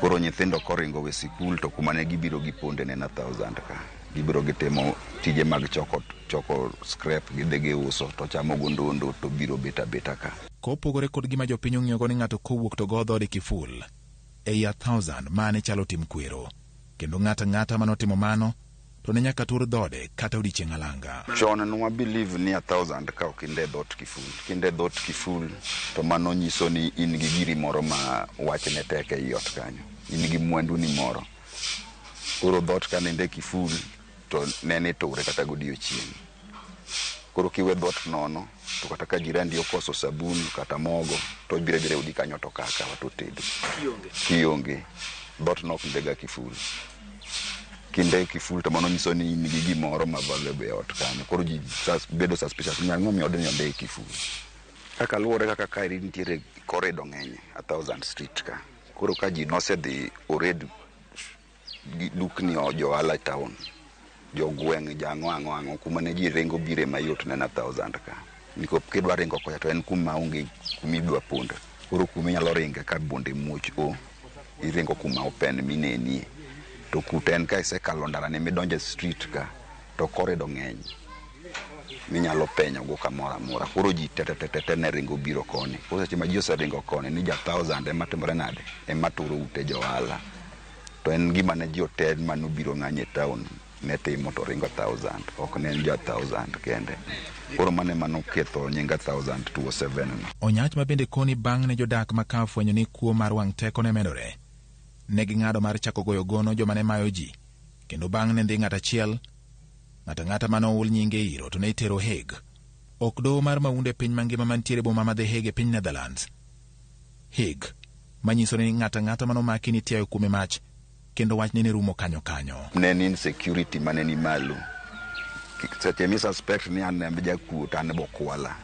Koro nyithindo koringo we sikul to kuma ne gibiro gi ponde ne na 1000 ka. Gibiro gitemo tije mag choko scrap gidege uso to chamo gondondo to biro beta ka. Kopogore kod gima jopiny ong'iyo go ni ng'ato kowuok to go dhode kiful ei 1000 mane chalo tim kwero. Kendo ng'ata manotimo mano to ne nyaka tur dhode kata odiechieng' alanga. Chon nwa believe ni 1000 ka okinde dhot kiful. Kinde dhot kiful to mano nyiso ni in gi giri moro ma wachne tek e ot kanyo. In gi mwandu ni moro. Koro dhot ka ninde kiful to nene ture kata godiechieng'. Koro kiwe dhot nono to kata ka jirandi okoso sabun kata mogo to bire udi kanyo to kaka wato tedo. Kionge. Dhot nok ndega kiful. Kinde kiful to mano nyiso ni in gi gimoro ma valuable e ot kanyo. Koro ji bedo suspicious ni ang'o mi odni onde kiful. Kaka luwore kaka kairi nitiere corridor ng'eny 1000 street ka. Koro ka ji nosedhi already dukni ojo ala town. Jo gweng' ang'o kuma ne ji rengo bire mayot ne na 1000 ka. Niko kidwa ringo koya to en kuma onge kumidwa ponda. Koro kuma nyalo ringa ka bonde muoch o iringo kuma open mineni. To kuten ka isekalo ndara ne midonje street ka to corridor ng'eny. Minyalo penyo go kamora. Koro ji tete ne ringo biro koni. Koro seche ma ji oseringo koni ni ja 1000 ema timore nade ema turo ute joala. To en gima ne ji oted manu biro ng'anye town ne timo to ringo 1000 ok ne ja 1000 kende. Koro mano ketho nyinga 1000 Onyach ma bende koni bang' ne jodak maka fwenyo ni kuo mar wang' teko ne medore. Ne ging'ado mar chako goyo gono joma ne mayo ji. Kendo bang' ne ndhi ng'ata mano ul nyinge iro to ne itero Hague. Ok doho mar maunde piny mangima mantiere boma ma The Hague e piny Netherlands. Hague manyiso ni ng'ata mano maki ni tiayo kume mach kendo wach ne rumo kanyo. Ne ni insecurity mane ni malo. Seche mi suspect ni an ja kuot an bokwala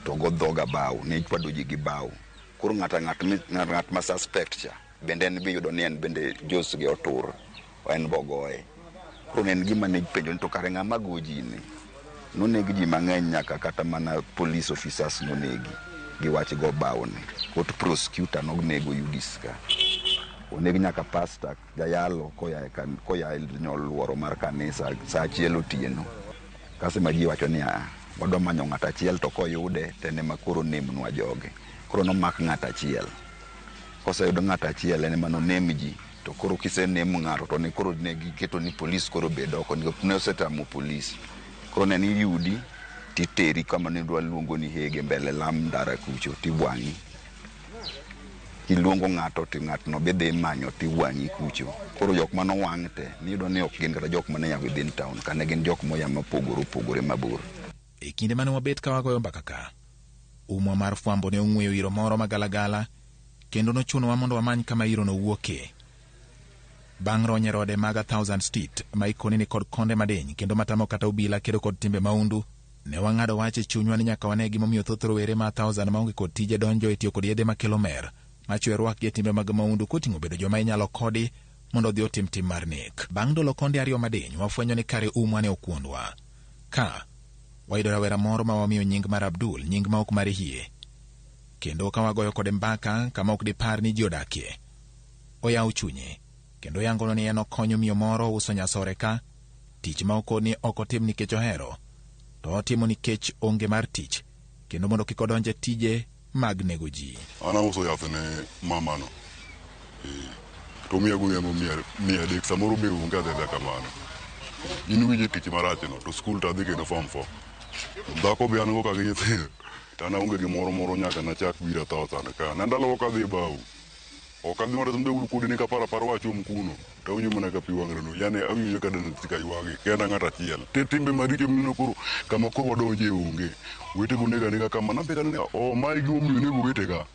to go dhoga baw ne kwado ji gi baw. Koro ng'at ma suspect cha bende en bi yudo ni en bende jos gi otur en bogoe. Koro ne gima ne penjo to kare ng'ama goji ni nonegi ji mang'eny nyaka kata mana police officers nonegi gi wach go baw ni. Court prosecutor nonego yugis ka. Onegi nyaka pastor jayalo koya nyol luoro mar kanisa sa achiel otieno. Kasi ma ji wacho ni wadwa manyo ng'at achiel to koyude tene makoro nemnwa joge. Koro nomak ng'at achiel. Koseyudo ng'at achiel ene mano nem ji to koro kisenemo ng'ato to ne koro ne giketo ni police koro bedo oko ne osetamo police. Koro ne ni yudi titeri kama ne dwa luongo ni Hague mbele lam ndara kucho tiwang'i. Iluongo ng'ato ti ng'atno be dhi manyo tiwang'i kucho. Koro jok mano wang' te niyudo ni ok gin kata jok mane ya within town kane gin jok moya mopogore mabor. E kinde mane wabet ka wagoyo mbaka ka, umwa mar fwambo ne ong'weyo iro moro magalagala kendo nochunowa mondo wamany kama iro no wuoke. Bang' ronye rode mag 1000 street ma ikoni ni kod konde madeny kendo matamo kata obila kedo kod timbe maundu, ne wang'ado wach e chunywa ni nyaka wane gimomiyo thoth rowere ma 1000 maonge kod tije donjo e tiyo kod yedhe makelo mer machwe rwakgi e timbe mag maundu koting'o bedo joma inyalo kodi mondo odhi otim tim mar nek. Bang' dolo konde ariyo madeny wafwenyo ni kare umwa ne okuondwa. Ka wayudo rawera moro ma wamiyo nying mar Abdul, nying ma ok mar hie. Kendo ka wagoyo kode mbaka kama ok dipar ni ji odakie. Oyaw chunye kendo yangono ni en okonyo miyo moro uso nyasore ka, tich ma okoni ok otim nikech ohero, to otimo nikech onge mar tich kendo mondo kik odonje tije mag nego ji. Ana uso yath ne mama no. to miya godhiambo mia adek samoro be onge adhedha kamano. In winjo tich marach no to skul to adhi kendo form 4. Dhako be an go ka gi nyithindo to an aonge gimoro moro nyaka nachak biro 1,000 ka. Nandalo ok adhi bau. Ok adhi mara mde kudi ni kapara wachom kuno. To awinjo mana ka pi wang'reno. Yani awinjo ka dana tika ywagi. Kenda ng'at achiel. Timbe maricho mino koro kama koro wadonje onge. Wetego nega kama napeka ni mai gi omiyo nego wetega.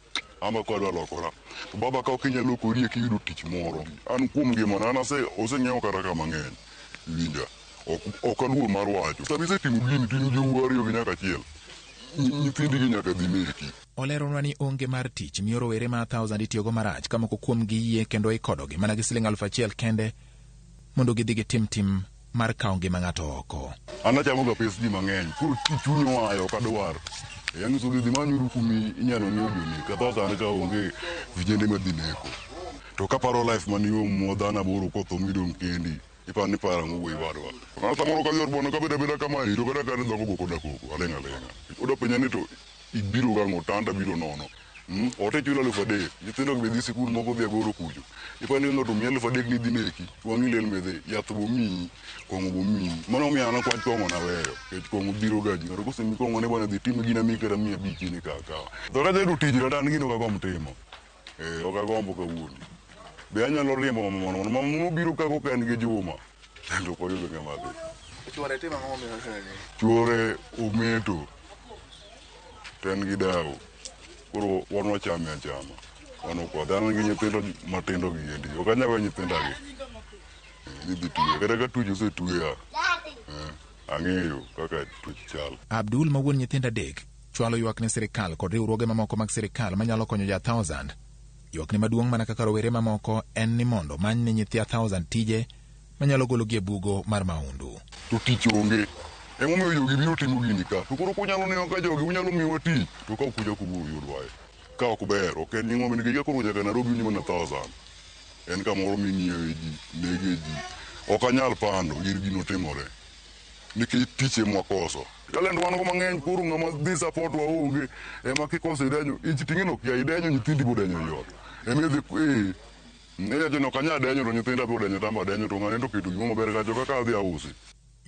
Ama kwa dwa lokora. To baba ka ok inyalo kori ki yudo tich moro. An kuom gimana an oseng'iewo kata ka mang'eny. Winja. Ok aluor mar wacho. Sabise timo gini tino jowuari gi nyaka achiel. Nyithindgi nyaka dhi meki. Oleronwa ni onge mar tich miyo rowere ma 1,000 itiyogo marach ka moko kuomgi yie kendo ikodogi mana gi siling 1,000 kende mondo gidhi gitim mar kawo ngima ng'ato oko. An achamoga pes ji mang'eny, koro chuny oayo ok adwar. Yanyiso gidhi manyuru kumi inyalo ng'iew gini ka 1,000 ka onge vijende madhi neko. To kaparo life man yo modhana boro kotho midong kendi. Ipa ni para ng'uwe wadwa. Kana samoro ka yor bono ka beda kama to kada ka ndoko goko da koko alenga. Odo penyani to ibiro gang'o tanda biro nono. Ote chulo 3,000. Nyithindo be dhi sikul moko dhi agoro kujo. Ipa ni ng'ato 3,000 ni dhi neki. Wang'i lel medhe yath bomi kong'o bomi. Mano miyo an kwach kong'o na weyo. Kech kong'o biro gaji. Ng'ato kosemi kong'o ne bwana dhi tim gina mi kata 500 ni kaka. To ka jadu tiji kata an gino ka gom timo. Ok agombo kawuono. Be anyalo riembo mama biro kako ka en gi juma. To ko yudo ng'ama dhi. Chuore timo ang'o miyo chuore ometo. Ten gi dawo. Koro wan wachame achama. Wano kwa dhano gi nyithindo matindo gi endi. Ok anyalo nyithinda gi. Idhi tuye. Kata ka tuye osetuya. Ang'eyo kaka tuch chal. Abdul ma wuon nyithindo adek chwalo ywak ne sirikal kod riwruoge mamoko mag sirikal manyalo konyo ja 1,000. Ywakne maduong' mana kaka rowere mamoko en ni mondo many ne nyithi 1,000 tije manyalo gologi e bugo mar maundu. To tich onge. Emomiyo jogi biro timo gini ka. To koro kunyalo neno ka jogi unyalo miwa tich. To ka ok kuja kuburo yudwaye. Ka ok ber, ok en nying'o minigi koro nyaka Nairobi nyimo na 1,000. En kamoro ming'iewe ji, nege ji. Ok anyal pando ir gino timore. Nikech tich emwakoso. Talent wan go mang'eny koro ng'ama dhi support wa onge. Ema kikoso idenyo, ich ting'eno kia idenyo nyithindi bodenyo yot. Emidhi ne jono kanya denyo to nyithinda bo denyo tamba denyo to ng'ane to keto gimo maber ka joka ka dhi ausi.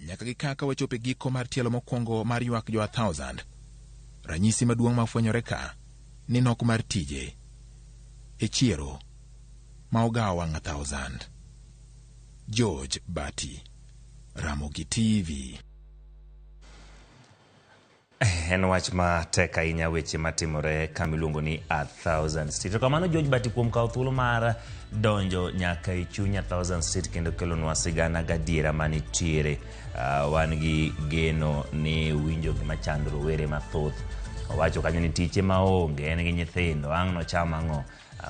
Nyaka gi kaka wachope giko mar tielo mokwongo mar ywak jo 1,000. Ranyisi maduong' mafwenyore ka ni nok mar tije e chiero ma ogawa wang' 1,000. George Bati, RamogiTV. En wach ma tek ahinya weche matimore kamiluongo ni 1,000 Street. To kamano George Bati kuom kawo thuolo mar donjo nyaka e chuny 1,000 Street kendo kelonwa sigana gadiera manitiere. Wan gi geno ni winjo gima chando rowere mathoth. Owacho kanyo ni tiche maonge en gi nyithindo ang' nocham ang'o.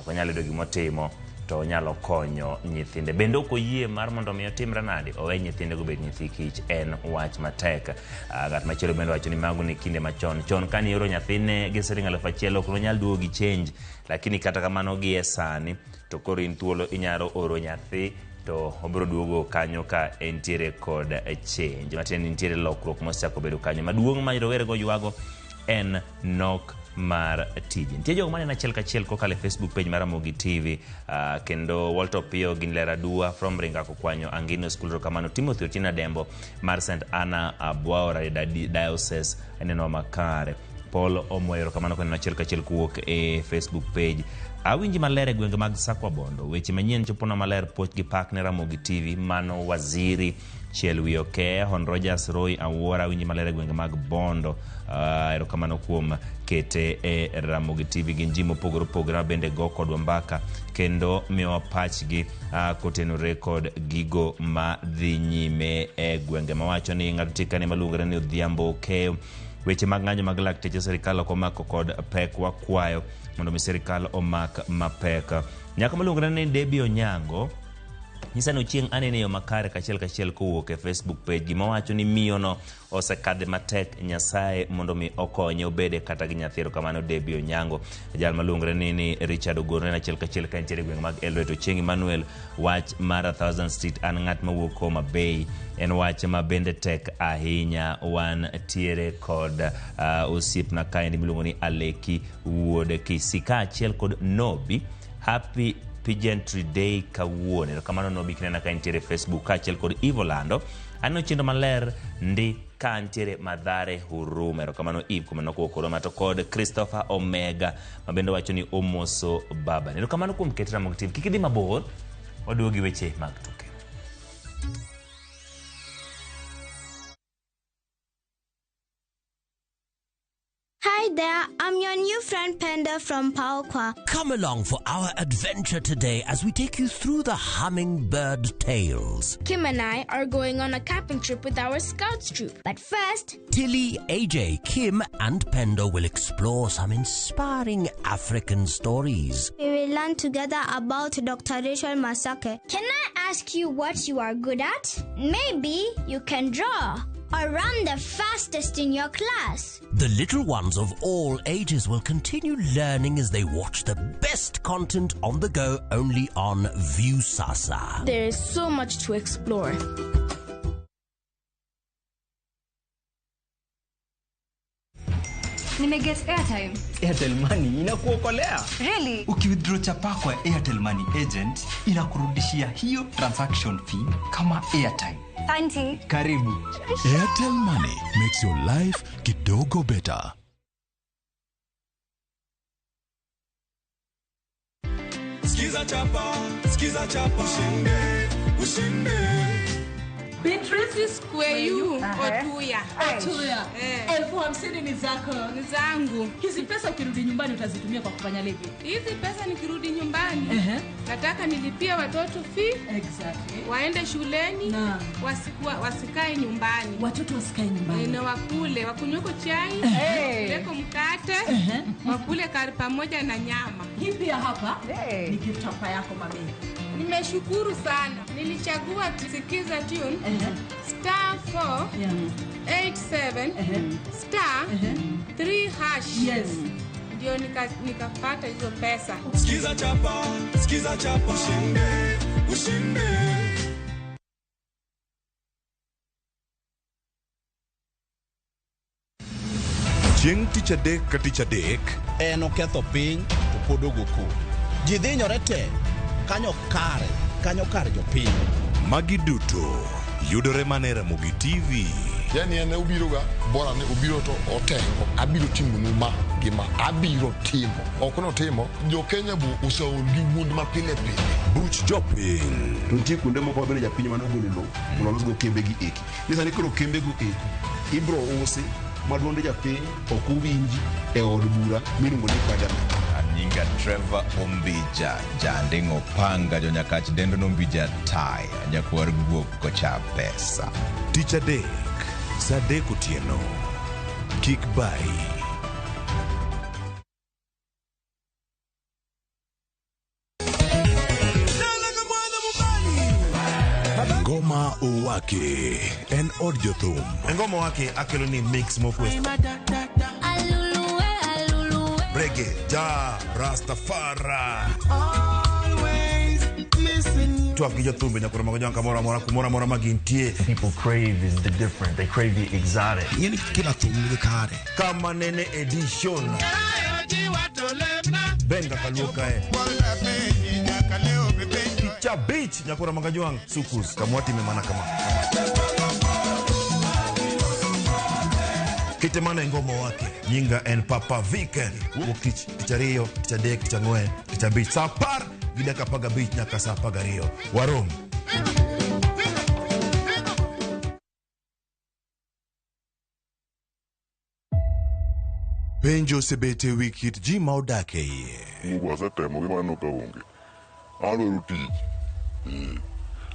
Konyalo yudo gimotimo to nyalo konyo nyithinde. Bende ok oyie mar mondo mi otimre nade owe nyithinde go bed nyithi kich en wach matek. Ng'at machielo bende wacho ni mago ni kinde machon kani oro nyathine gi siling 1,000 ok nonyal duogo gi change, lakini kata kamano gi e sani to koro in thuolo inyalo oro nyathi to obiro duogo kanyo ka entiere kod change. Matiende nitiere lokruok mosechako bedo kanyo. Maduong' ma rowere go ywago en nok mar tije. Nitie jogo maneno achiel kachiel kokalo e Facebook page mar RamogiTV, kendo Walter Pio Ginlera Dua from Ringako Kwanyo Angino School kamano. Timothy Otina Dembo mar St. Anna Abwaora Diocese eneno makare. Paul Omwero kamano koneno achiel kachiel kuwuok e Facebook page. Awinji maler e gwenge mag Sakwa Bondo. Weche manyien chopona maler poch gi pak ne RamogiTV. Mano waziri Chelwi Oke, Hon Rogers Roy Awuora winji maler e gwenge mag Bondo. Erokamano kuom kete e RamogiTV gin ji mopogore opogore bende go kodwa mbaka kendo miwa pachgi kotenore kod gigo ma dhi nyime e gwenge. Mawacho ni ng'ato tikane maluongore ni Odhiambo Keyo. Weche mag ng'anyo mag lakteche sirikal ok omako kod pek wakwayo mondo mi sirikal omak mapek. Nyaka maluongore ni Debbie Onyango nyisa no chieng' anene yo makare kachiel kowuok e Facebook page. Gima wacho ni miyo no osekadhe matek Nyasaye mondo mi okonye obede kata gi nyathiro kamano Debbie Onyango. Jal maluongore ni Richard Ogorne achiel ka entiere gweng' mag Eldoret. Ochieng' Emmanuel wach mar 1,000 Street an ng'at mawuok Homa Bay en wach ma bende tek ahinya. Wan tiere kod osiepna kaendi miluongo ni Aleki wuod Kisika achiel kod Nobi. Happy Pageantry Day kawuono. Erokamano Nobiknena ka intiere Facebook kaachiel kod Ivolando. Ano chendo maler ndi ka ntiere Madhare Huruma. Erokamano Eve kumeno kuokoroma to kod Christopher Omega mabendo wacho ni omoso baba. Erokamano kuom keto Ramogi TV. Kikidhi mabor waduogi weche mag tuke. Hi there, I'm your new friend Panda from Paokwa. Come along for our adventure today as we take you through the hummingbird tales. Kim and I are going on a camping trip with our scouts troop. But first, Tilly, AJ, Kim and Pendo will explore some inspiring African stories. we will learn together about Dr. Rachel Masake. Can I ask you what you are good at? Maybe you can draw or run the fastest in your class. The little ones of all ages will continue learning as they watch the best content on the go only on Viusasa. There is so much to explore. Nimeget airtime. Airtel Money inakuokolea. Really? Ukiwithdraw chapa kwa Airtel Money agent inakurudishia hiyo transaction fee kama airtime. Auntie. Karibu. Airtel Money makes your life kidogo better. Skiza chapa, ushinde. Beatrice Square you Otuya. Otuya. 50,000 ni zako. Ni zangu. Hizi pesa ukirudi nyumbani utazitumia kwa kufanya lipi? Hizi pesa nikirudi nyumbani nataka nilipie watoto fee. Exactly. Waende shuleni na wasikae nyumbani. Watoto wasikae nyumbani. Na wakule, wakunyweko chai, leko mkate, wakule kari pamoja na nyama. Hii pia hapa ni gift hapa yako mami. Nimeshukuru sana. Nilichagua Sikiza tune *487 *3 hash. Yes. Ndio nikapata hizo pesa. Skiza chapa, ushinde. Chieng' tich adek ka tich adek en oketho piny to pod ogoko. Ji dhinyore te kanyo kare jopiny. Magi duto yudore mana e Ramogi TV. Yani ene ubiroga bora ne ubiro to otengo abiro timo numa gima abiro timo okono timo jo Kenya bu usaol gi wuond ma pile buch jopiny to nitie kuonde moko bende japiny mane ogolo lo molos go kembe gi eki nisani koro kembe go eki ibro usi maduonde japiny ok uwinji e od bura miluongo ni parliament. Nyinga Trevor Ombija jandingo panga jo nyakach dendo nombija tai nyakwar guok kocha pesa. Tich adek saa 3 otieno. Kik bai. Ngoma Owake en od jothum. Ngoma Owake akelo ni mix mokwest. Reggae, ja, Rastafari. Tuaf gi jothumbe nyakoro mago jonka mora magintie. People crave is the different. They crave the exotic. Yeni kila thum ni kare. Kama nene edition. Benga kaluka Kicha beach nyakoro magajuang sukus kamwati memana kama. Kitemana ngoma wake nyinga en Papa Weekend wokich tichario tichadek tichangwe tichabich sapar gidaka paga beach nyaka sapaga rio warom. Penjo sebete wikit ji ma odake iye. Mungu asetemo gima no ka onge. Adwaro tich.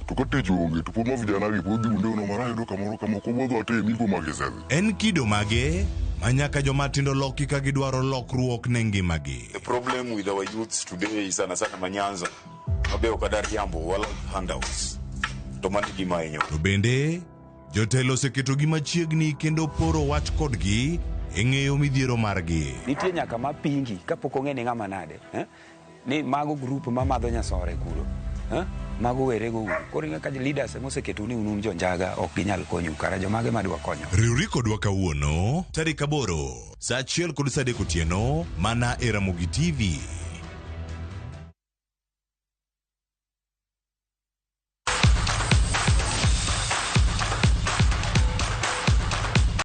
To ka tich onge to pod ma vijana gi pod dhi no marayudo kamoro kamoko bodho atemi go magisedhi. En kido mage manyaka jomatindo loki ka gidwaro lokruok ne ngimagi. The problem with our youths today is sana manyanza. Mabeo kadar jambo wala handouts. To manigi maenyo. To bende jotelo oseketo gi machiegni kendo poro wach kodgi eng'eyo midhiero margi. Nitie nyaka mapingi kapok ong'e ni ng'ama nade, ni mago group mamadho nyasore kuro, mago were go uru. Koro ka leaders moseketo ni unun jonjaga ok ginyal konyo kara jomage madwa konyo. Riwri kodwa kawuono tarik 8 saa 1 kod saa 3 otieno mana e Ramogi TV.